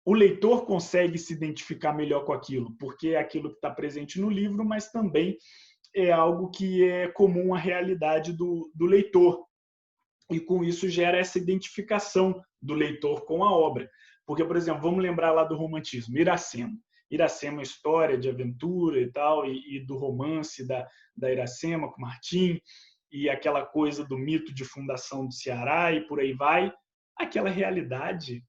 o leitor consegue se identificar melhor com aquilo, porque é aquilo que está presente no livro, mas também é algo que é comum à realidade do leitor. E com isso gera essa identificação do leitor com a obra. Porque, por exemplo, vamos lembrar lá do romantismo, Iracema. Iracema é uma história de aventura e tal, e do romance da Iracema com Martim, e aquela coisa do mito de fundação do Ceará e por aí vai. Aquela realidade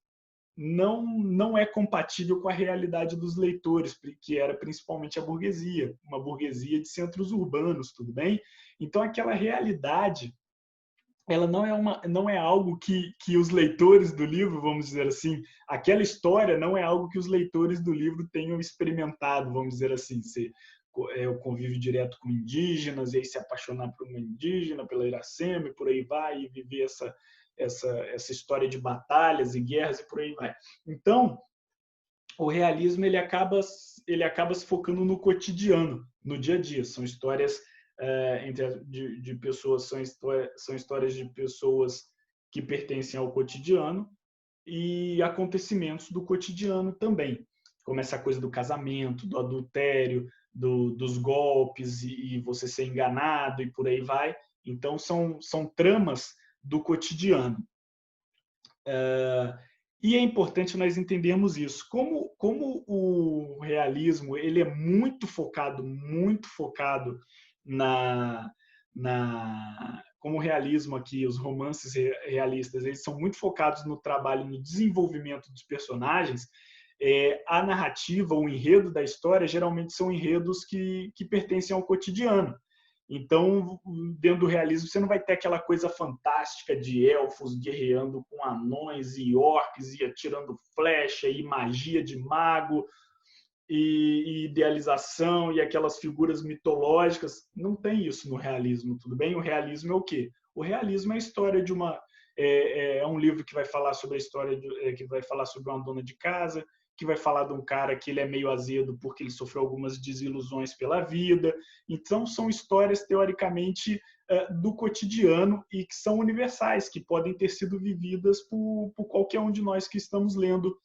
não é compatível com a realidade dos leitores, que era principalmente a burguesia, uma burguesia de centros urbanos, tudo bem? Então, aquela realidade ela não é algo que os leitores do livro, vamos dizer assim, aquela história não é algo que os leitores do livro tenham experimentado, vamos dizer assim, o convívio direto com indígenas, e aí se apaixonar por uma indígena, pela Iracema, e por aí vai, e viver essa história de batalhas e guerras, e por aí vai. Então, o realismo ele acaba se focando no cotidiano, no dia a dia. São histórias de pessoas, são histórias de pessoas que pertencem ao cotidiano e acontecimentos do cotidiano também, como essa coisa do casamento, do adultério, dos golpes e você ser enganado e por aí vai. Então são tramas do cotidiano. E é importante nós entendermos isso. Como o realismo ele é muito focado como o realismo aqui, os romances realistas, eles são muito focados no trabalho, no desenvolvimento dos personagens. A narrativa, o enredo da história, geralmente são enredos que pertencem ao cotidiano. Então, dentro do realismo, você não vai ter aquela coisa fantástica de elfos guerreando com anões e orques e atirando flecha e magia de mago e idealização e aquelas figuras mitológicas. Não tem isso no realismo, tudo bem? O realismo é o quê? O realismo é a história de uma... É um livro que vai falar sobre a história, que vai falar sobre uma dona de casa, que vai falar de um cara que ele é meio azedo porque ele sofreu algumas desilusões pela vida. Então, são histórias, teoricamente, do cotidiano e que são universais, que podem ter sido vividas por qualquer um de nós que estamos lendo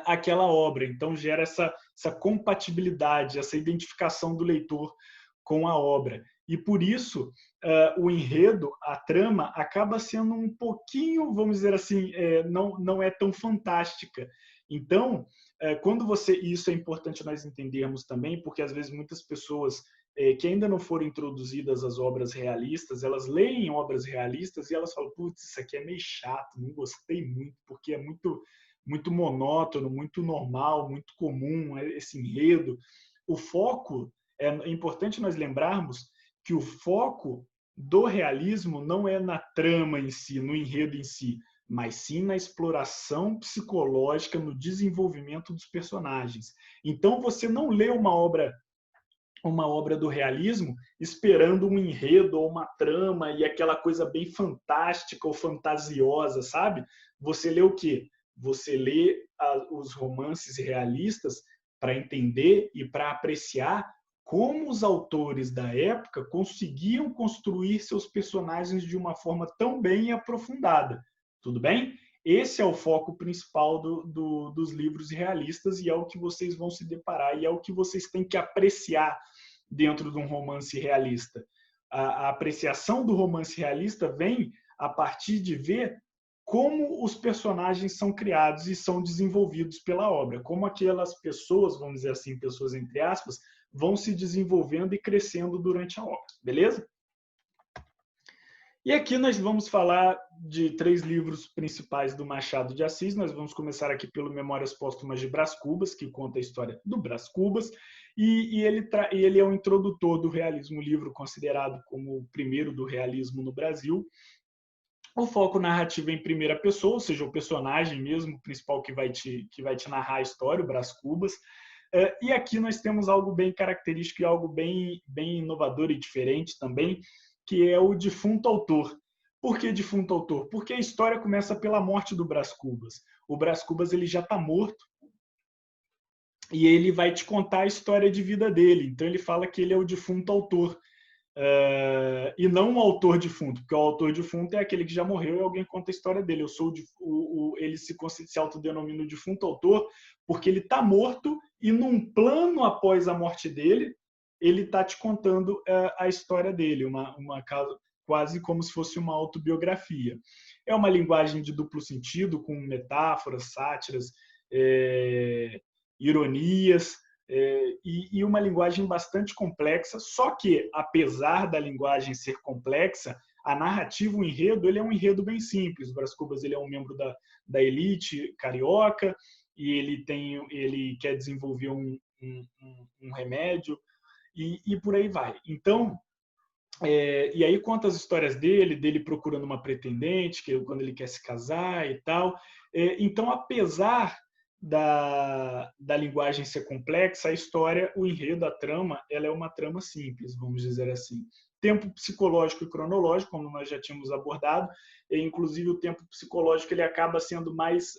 aquela obra. Então, gera essa compatibilidade, essa identificação do leitor com a obra. E, por isso, o enredo, a trama, acaba sendo um pouquinho, vamos dizer assim, não é tão fantástica. Então, quando isso é importante nós entendermos também, porque às vezes muitas pessoas que ainda não foram introduzidas às obras realistas, elas leem obras realistas e elas falam, putz, isso aqui é meio chato, não gostei muito, porque é muito monótono, muito normal, muito comum esse enredo. O foco, é importante nós lembrarmos que o foco do realismo não é na trama em si, no enredo em si, mas sim na exploração psicológica, no desenvolvimento dos personagens. Então, você não lê uma obra do realismo esperando um enredo ou uma trama e aquela coisa bem fantástica ou fantasiosa, sabe? Você lê o quê? Você lê os romances realistas para entender e para apreciar como os autores da época conseguiam construir seus personagens de uma forma tão bem aprofundada. Tudo bem? Esse é o foco principal dos livros realistas e é o que vocês vão se deparar e é o que vocês têm que apreciar dentro de um romance realista. A apreciação do romance realista vem a partir de ver como os personagens são criados e são desenvolvidos pela obra, como aquelas pessoas, vamos dizer assim, pessoas entre aspas, vão se desenvolvendo e crescendo durante a obra, beleza? E aqui nós vamos falar de 3 livros principais do Machado de Assis. Nós vamos começar aqui pelo Memórias Póstumas de Brás Cubas, que conta a história do Brás Cubas, e ele é um introdutor do realismo, livro considerado como o primeiro do realismo no Brasil. O foco narrativo é em primeira pessoa, ou seja, o personagem mesmo principal que vai te narrar a história, o Brás Cubas. E aqui nós temos algo bem característico e algo bem inovador e diferente também, que é o defunto autor. Por que defunto autor? Porque a história começa pela morte do Brás Cubas. O Brás Cubas ele já está morto e ele vai te contar a história de vida dele. Então ele fala que ele é o defunto autor. E não um autor defunto, porque o autor defunto é aquele que já morreu e alguém conta a história dele. Eu sou ele se autodenomina o defunto autor porque ele está morto e num plano após a morte dele, ele está te contando a história dele, quase como se fosse uma autobiografia. É uma linguagem de duplo sentido, com metáforas, sátiras, ironias, e uma linguagem bastante complexa, só que, apesar da linguagem ser complexa, a narrativa, o enredo, ele é um enredo bem simples. O Brás Cubas ele é um membro da elite carioca e ele quer desenvolver um remédio e por aí vai. Então, e aí conta as histórias dele procurando uma pretendente, quando ele quer se casar e tal. Então, apesar da linguagem ser complexa, a história, o enredo, a trama, ela é uma trama simples, vamos dizer assim. Tempo psicológico e cronológico, como nós já tínhamos abordado, inclusive o tempo psicológico ele acaba sendo mais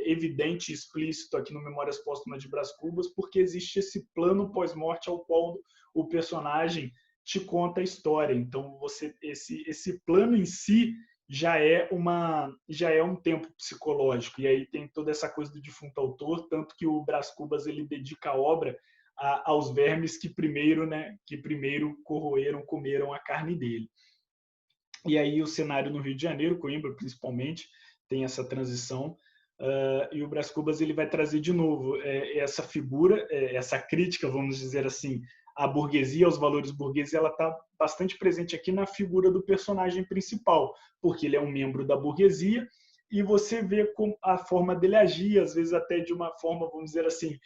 evidente e explícito aqui no Memórias Póstumas de Brás Cubas, porque existe esse plano pós-morte ao qual o personagem te conta a história. Então, esse plano em si já é um tempo psicológico. E aí tem toda essa coisa do defunto autor, tanto que o Brás Cubas ele dedica a obra aos vermes que primeiro corroeram, comeram a carne dele. E aí o cenário no Rio de Janeiro, Coimbra principalmente, tem essa transição. E o Brás Cubas ele vai trazer de novo essa figura, essa crítica, vamos dizer assim, à burguesia, aos valores burgueses, ela está bastante presente aqui na figura do personagem principal, porque ele é um membro da burguesia e você vê a forma dele agir, às vezes até de uma forma, vamos dizer assim,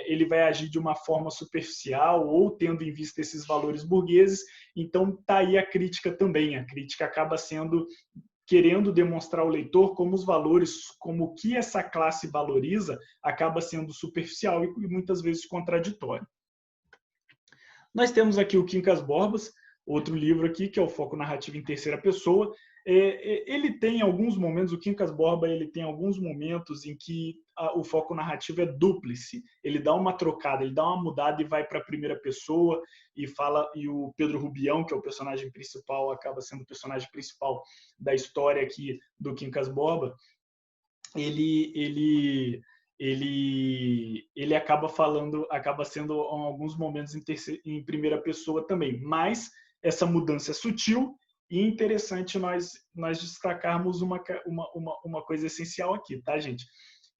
ele vai agir de uma forma superficial ou tendo em vista esses valores burgueses. Então está aí a crítica também. A crítica acaba sendo querendo demonstrar ao leitor como os valores, como o que essa classe valoriza, acaba sendo superficial e muitas vezes contraditório. Nós temos aqui o Quincas Borbas, outro livro aqui, que é o foco narrativo em terceira pessoa. Ele tem alguns momentos, o Quincas Borba ele tem alguns momentos em que o foco narrativo é dúplice. Ele dá uma trocada, ele dá uma mudada e vai para a primeira pessoa e o Pedro Rubião, que é o personagem principal, acaba sendo o personagem principal da história aqui do Quincas Borba. Ele acaba sendo em alguns momentos em primeira pessoa também, mas essa mudança é sutil e interessante nós destacarmos uma coisa essencial aqui, tá, gente?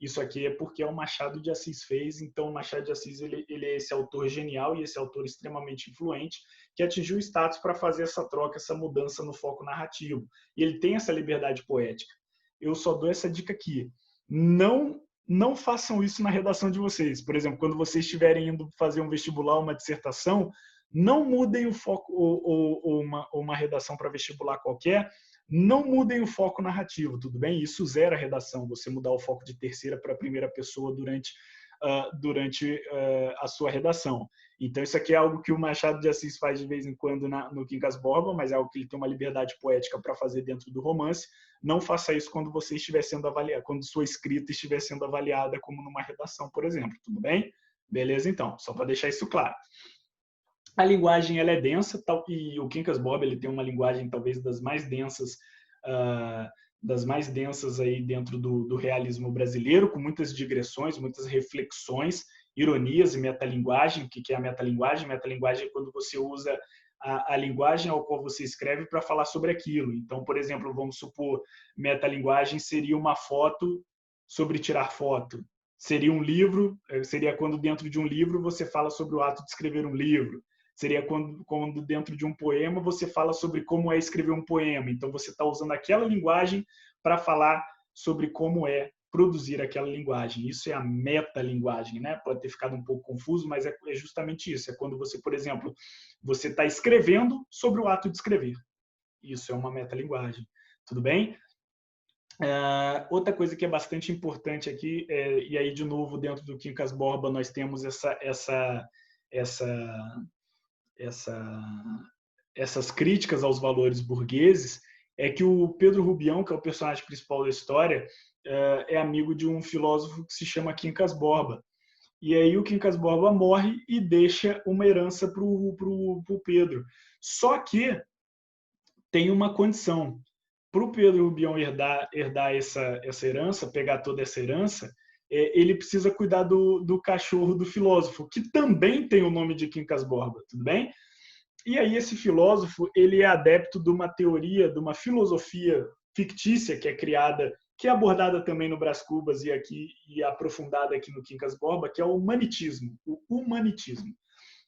Isso aqui é porque o Machado de Assis fez, então o Machado de Assis ele é esse autor genial e esse autor extremamente influente que atingiu o status para fazer essa troca, essa mudança no foco narrativo. E ele tem essa liberdade poética. Eu só dou essa dica aqui. Não façam isso na redação de vocês. Por exemplo, quando vocês estiverem indo fazer um vestibular, uma dissertação, não mudem o foco ou uma redação para vestibular qualquer, não mudem o foco narrativo, tudo bem? Isso zera a redação, você mudar o foco de terceira para primeira pessoa durante a sua redação. Então, isso aqui é algo que o Machado de Assis faz de vez em quando no Quincas Borba, mas é algo que ele tem uma liberdade poética para fazer dentro do romance. Não faça isso quando você estiver sendo avaliado, quando sua escrita estiver sendo avaliada como numa redação, por exemplo. Tudo bem? Beleza, então. Só para deixar isso claro. A linguagem ela é densa, e o Quincas Borba ele tem uma linguagem talvez das mais densas aí dentro do realismo brasileiro, com muitas digressões, muitas reflexões, ironias e metalinguagem. O que é a metalinguagem? Metalinguagem é quando você usa a linguagem ao qual você escreve para falar sobre aquilo. Então, por exemplo, vamos supor, metalinguagem seria uma foto sobre tirar foto. Seria um livro, seria quando dentro de um livro você fala sobre o ato de escrever um livro. Seria quando dentro de um poema você fala sobre como é escrever um poema. Então, você está usando aquela linguagem para falar sobre como é produzir aquela linguagem. Isso é a metalinguagem, né? Pode ter ficado um pouco confuso, mas é justamente isso. É quando você, por exemplo, você está escrevendo sobre o ato de escrever. Isso é uma metalinguagem. Tudo bem? Outra coisa que é bastante importante aqui, e aí de novo dentro do Quincas Borba nós temos essas críticas aos valores burgueses, é que o Pedro Rubião, que é o personagem principal da história, é amigo de um filósofo que se chama Quincas Borba. E aí o Quincas Borba morre e deixa uma herança para o Pedro. Só que tem uma condição. Para o Pedro Rubião herdar essa herança, pegar toda essa herança, ele precisa cuidar do cachorro do filósofo, que também tem o nome de Quincas Borba, tudo bem? E aí esse filósofo, ele é adepto de uma teoria, de uma filosofia fictícia que é criada, que é abordada também no Brás Cubas e aprofundada aqui no Quincas Borba, que é o humanitismo. O humanitismo.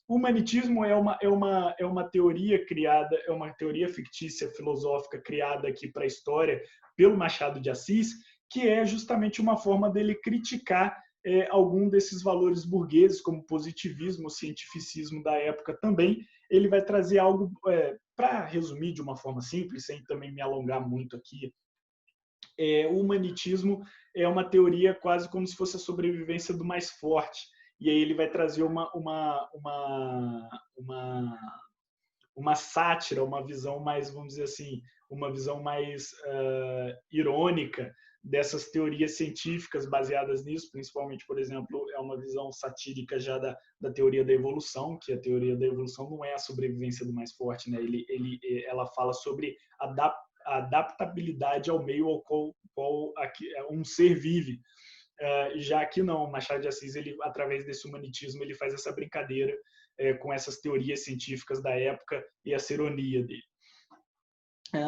O humanitismo é uma teoria criada, é uma teoria fictícia filosófica criada aqui para a história pelo Machado de Assis, que é justamente uma forma dele criticar algum desses valores burgueses, como o positivismo, o cientificismo da época também. Ele vai trazer algo, para resumir de uma forma simples, sem também me alongar muito aqui, o humanitismo é uma teoria quase como se fosse a sobrevivência do mais forte. E aí ele vai trazer uma sátira, uma visão mais, vamos dizer assim, uma visão mais irônica dessas teorias científicas baseadas nisso, principalmente, por exemplo, é uma visão satírica já da teoria da evolução, que a teoria da evolução não é a sobrevivência do mais forte, né? Ela fala sobre a adaptabilidade ao meio ao qual um ser vive. Já que não, Machado de Assis, ele, através desse humanitismo, ele faz essa brincadeira com essas teorias científicas da época e essa ironia dele.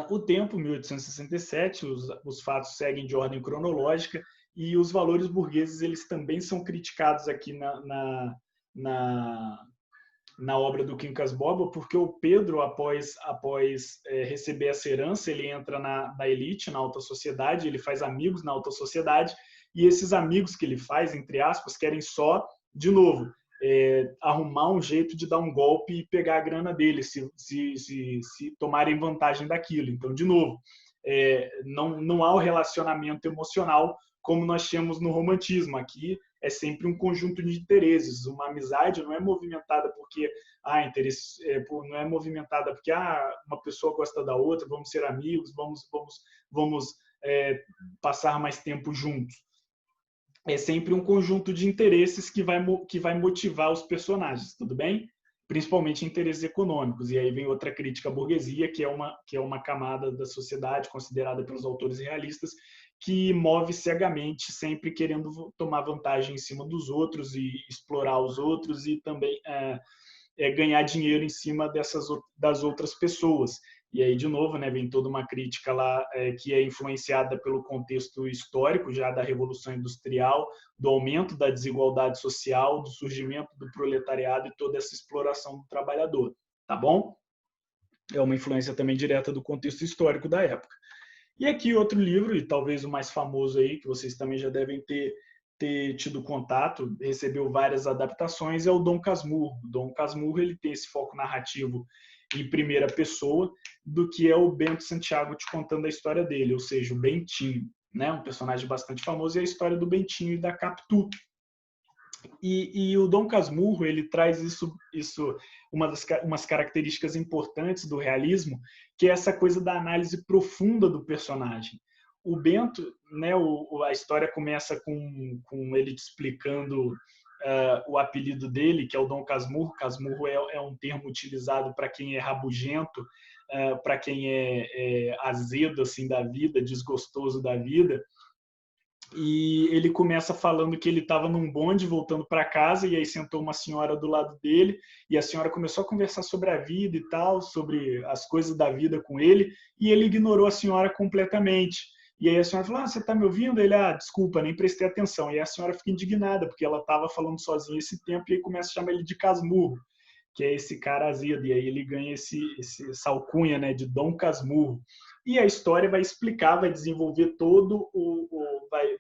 O tempo, 1867, os fatos seguem de ordem cronológica e os valores burgueses eles também são criticados aqui na obra do Quincas Borba, porque o Pedro, após receber essa herança, ele entra na elite, na alta sociedade, ele faz amigos na alta sociedade, e esses amigos que ele faz, entre aspas, querem só, de novo, arrumar um jeito de dar um golpe e pegar a grana dele, se tomarem vantagem daquilo. Então, de novo, não há o relacionamento emocional como nós temos no romantismo. Aqui é sempre um conjunto de interesses. Uma amizade não é movimentada porque não é movimentada porque uma pessoa gosta da outra, vamos ser amigos, vamos passar mais tempo juntos. É sempre um conjunto de interesses que vai motivar os personagens, tudo bem? Principalmente interesses econômicos. E aí vem outra crítica à burguesia, que é uma camada da sociedade considerada pelos autores realistas, que move cegamente, sempre querendo tomar vantagem em cima dos outros e explorar os outros e também ganhar dinheiro em cima das outras pessoas. E aí, de novo, né, vem toda uma crítica lá que é influenciada pelo contexto histórico já da Revolução Industrial, do aumento da desigualdade social, do surgimento do proletariado e toda essa exploração do trabalhador, tá bom? É uma influência também direta do contexto histórico da época. E aqui outro livro, e talvez o mais famoso aí, que vocês também já devem ter tido contato, recebeu várias adaptações, é o Dom Casmurro. O Dom Casmurro ele tem esse foco narrativo em primeira pessoa, do que é o Bento Santiago te contando a história dele, ou seja, o Bentinho, né? Um personagem bastante famoso, e a história do Bentinho e da Capitu. E o Dom Casmurro ele traz umas características importantes do realismo, que é essa coisa da análise profunda do personagem. O Bento, né, a história começa com ele te explicando o apelido dele, que é o Dom Casmurro. Casmurro é um termo utilizado para quem é rabugento, para quem é azedo assim, da vida, desgostoso da vida. E ele começa falando que ele estava num bonde voltando para casa e aí sentou uma senhora do lado dele e a senhora começou a conversar sobre a vida e tal, sobre as coisas da vida com ele, e ele ignorou a senhora completamente. E aí a senhora falou, você está me ouvindo? Ele, desculpa, nem prestei atenção. E a senhora fica indignada, porque ela estava falando sozinha esse tempo e aí começa a chamar ele de Casmurro, que é esse cara azedo. E aí ele ganha essa alcunha, né, de Dom Casmurro. E a história vai explicar, vai desenvolver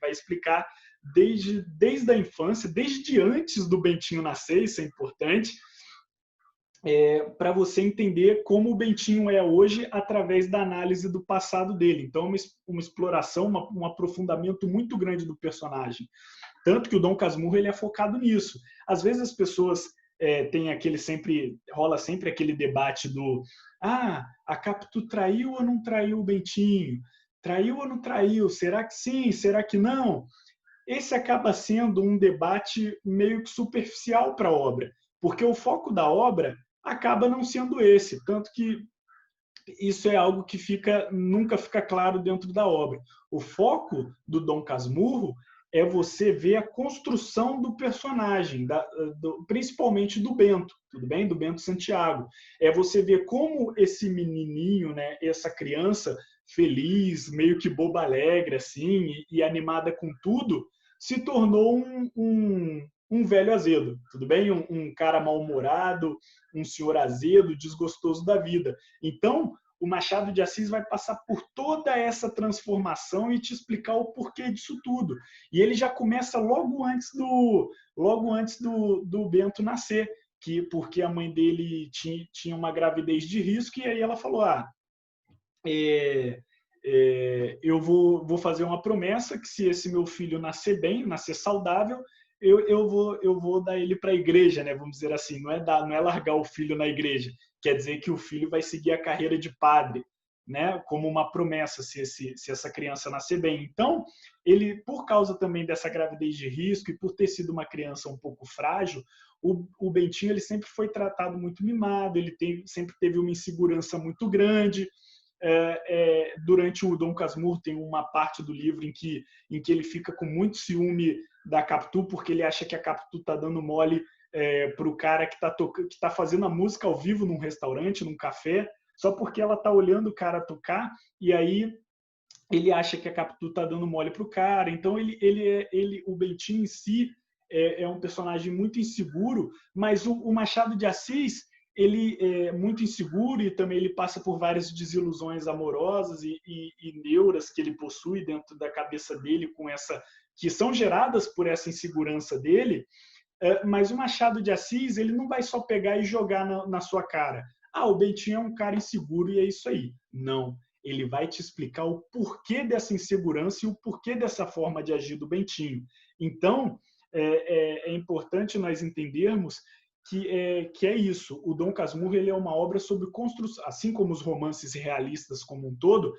vai explicar desde a infância, desde antes do Bentinho nascer, isso é importante, para você entender como o Bentinho é hoje através da análise do passado dele. Então, uma exploração, um aprofundamento muito grande do personagem. Tanto que o Dom Casmurro ele é focado nisso. Às vezes as pessoas têm rola sempre aquele debate do a Capitu traiu ou não traiu o Bentinho? Traiu ou não traiu? Será que sim? Será que não? Esse acaba sendo um debate meio que superficial para a obra, porque o foco da obra acaba não sendo esse, tanto que isso é algo que nunca fica claro dentro da obra. O foco do Dom Casmurro é você ver a construção do personagem, principalmente do Bento, tudo bem? Do Bento Santiago. É você ver como esse menininho, né, essa criança feliz, meio que boba alegre, assim, e animada com tudo, se tornou um velho azedo, tudo bem? Um cara mal-humorado, um senhor azedo, desgostoso da vida. Então, o Machado de Assis vai passar por toda essa transformação e te explicar o porquê disso tudo. E ele já começa logo antes do Bento nascer, porque a mãe dele tinha uma gravidez de risco, e aí ela falou, eu vou fazer uma promessa que se esse meu filho nascer bem, nascer saudável, eu vou dar ele para a igreja, né? Vamos dizer assim, não é largar o filho na igreja, quer dizer que o filho vai seguir a carreira de padre, né? Como uma promessa, se essa criança nascer bem. Então, ele, por causa também dessa gravidez de risco e por ter sido uma criança um pouco frágil, o Bentinho ele sempre foi tratado muito mimado, sempre teve uma insegurança muito grande. Durante o Dom Casmurro tem uma parte do livro em que ele fica com muito ciúme da Capitu, porque ele acha que a Capitu está dando mole para o cara que tá fazendo a música ao vivo num restaurante, num café, só porque ela está olhando o cara tocar, e aí ele acha que a Capitu está dando mole para o cara. Então, o Bentinho em si é um personagem muito inseguro, mas o Machado de Assis ele é muito inseguro e também ele passa por várias desilusões amorosas e neuras que ele possui dentro da cabeça dele, que são geradas por essa insegurança dele. Mas o Machado de Assis ele não vai só pegar e jogar na sua cara. O Bentinho é um cara inseguro e é isso aí. Não. Ele vai te explicar o porquê dessa insegurança e o porquê dessa forma de agir do Bentinho. Então, é importante nós entendermos que é isso. O Dom Casmurro ele é uma obra sobre construção, assim como os romances realistas como um todo,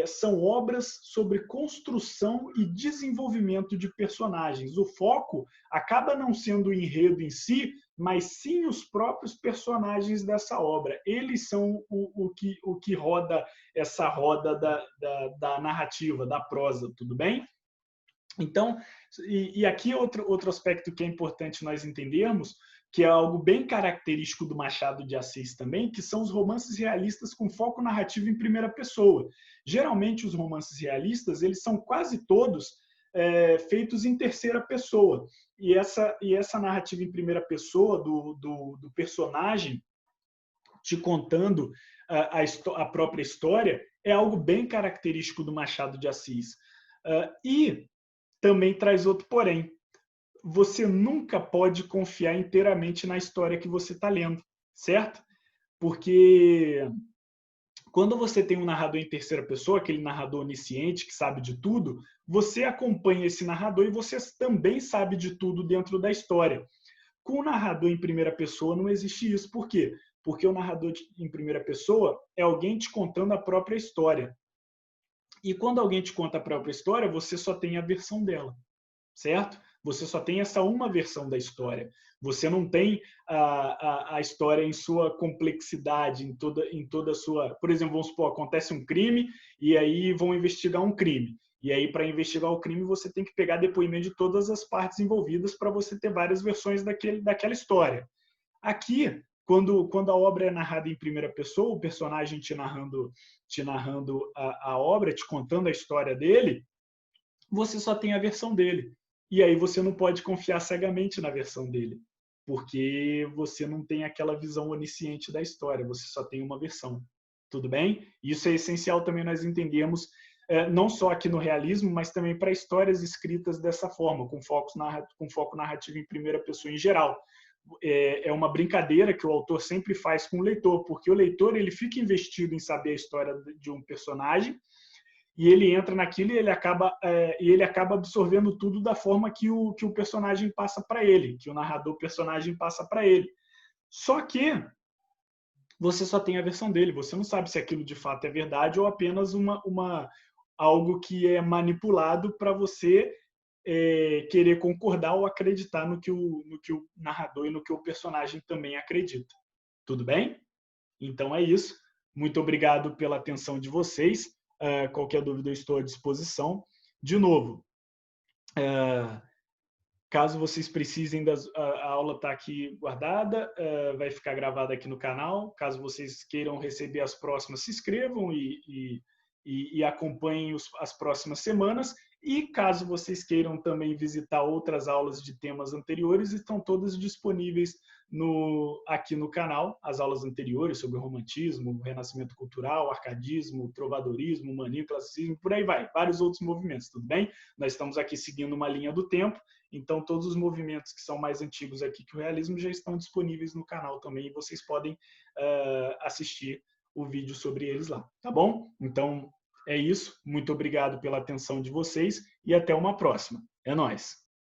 são obras sobre construção e desenvolvimento de personagens. O foco acaba não sendo o enredo em si, mas sim os próprios personagens dessa obra. Eles são o que roda essa roda da narrativa, da prosa, tudo bem? Então, e aqui outro aspecto que é importante nós entendermos, que é algo bem característico do Machado de Assis também, que são os romances realistas com foco narrativo em primeira pessoa. Geralmente, os romances realistas, eles são quase todos feitos em terceira pessoa. E essa narrativa em primeira pessoa do personagem te contando a própria história é algo bem característico do Machado de Assis. E também traz outro porém. Você nunca pode confiar inteiramente na história que você está lendo, certo? Porque quando você tem um narrador em terceira pessoa, aquele narrador onisciente que sabe de tudo, você acompanha esse narrador e você também sabe de tudo dentro da história. Com o narrador em primeira pessoa não existe isso. Por quê? Porque o narrador em primeira pessoa é alguém te contando a própria história. E quando alguém te conta a própria história, você só tem a versão dela, certo? Você só tem essa uma versão da história. Você não tem a história em sua complexidade, em toda a sua... Por exemplo, vamos supor, acontece um crime e aí vão investigar um crime. E aí, para investigar o crime, você tem que pegar depoimento de todas as partes envolvidas para você ter várias versões daquela história. Aqui, quando a obra é narrada em primeira pessoa, o personagem te narrando a obra, te contando a história dele, você só tem a versão dele. E aí você não pode confiar cegamente na versão dele, porque você não tem aquela visão onisciente da história, você só tem uma versão. Tudo bem? Isso é essencial também nós entendermos, não só aqui no realismo, mas também para histórias escritas dessa forma, com foco narrativo em primeira pessoa em geral. é uma brincadeira que o autor sempre faz com o leitor, porque o leitor ele fica investido em saber a história de um personagem, e ele entra naquilo e ele acaba absorvendo tudo da forma que o personagem passa para ele, que o narrador personagem passa para ele. Só que você só tem a versão dele, você não sabe se aquilo de fato é verdade ou apenas algo que é manipulado para você querer concordar ou acreditar no que o narrador e no que o personagem também acredita. Tudo bem? Então é isso. Muito obrigado pela atenção de vocês. Qualquer dúvida eu estou à disposição. De novo, caso vocês precisem, a aula está aqui guardada, vai ficar gravada aqui no canal. Caso vocês queiram receber as próximas, se inscrevam e acompanhem as próximas semanas. E caso vocês queiram também visitar outras aulas de temas anteriores, estão todas disponíveis aqui no canal. As aulas anteriores sobre o romantismo, renascimento cultural, arcadismo, trovadorismo, mania, classicismo, por aí vai. Vários outros movimentos, tudo bem? Nós estamos aqui seguindo uma linha do tempo, então todos os movimentos que são mais antigos aqui que o realismo já estão disponíveis no canal também e vocês podem assistir o vídeo sobre eles lá, tá bom? Então, é isso. Muito obrigado pela atenção de vocês e até uma próxima. É nóis!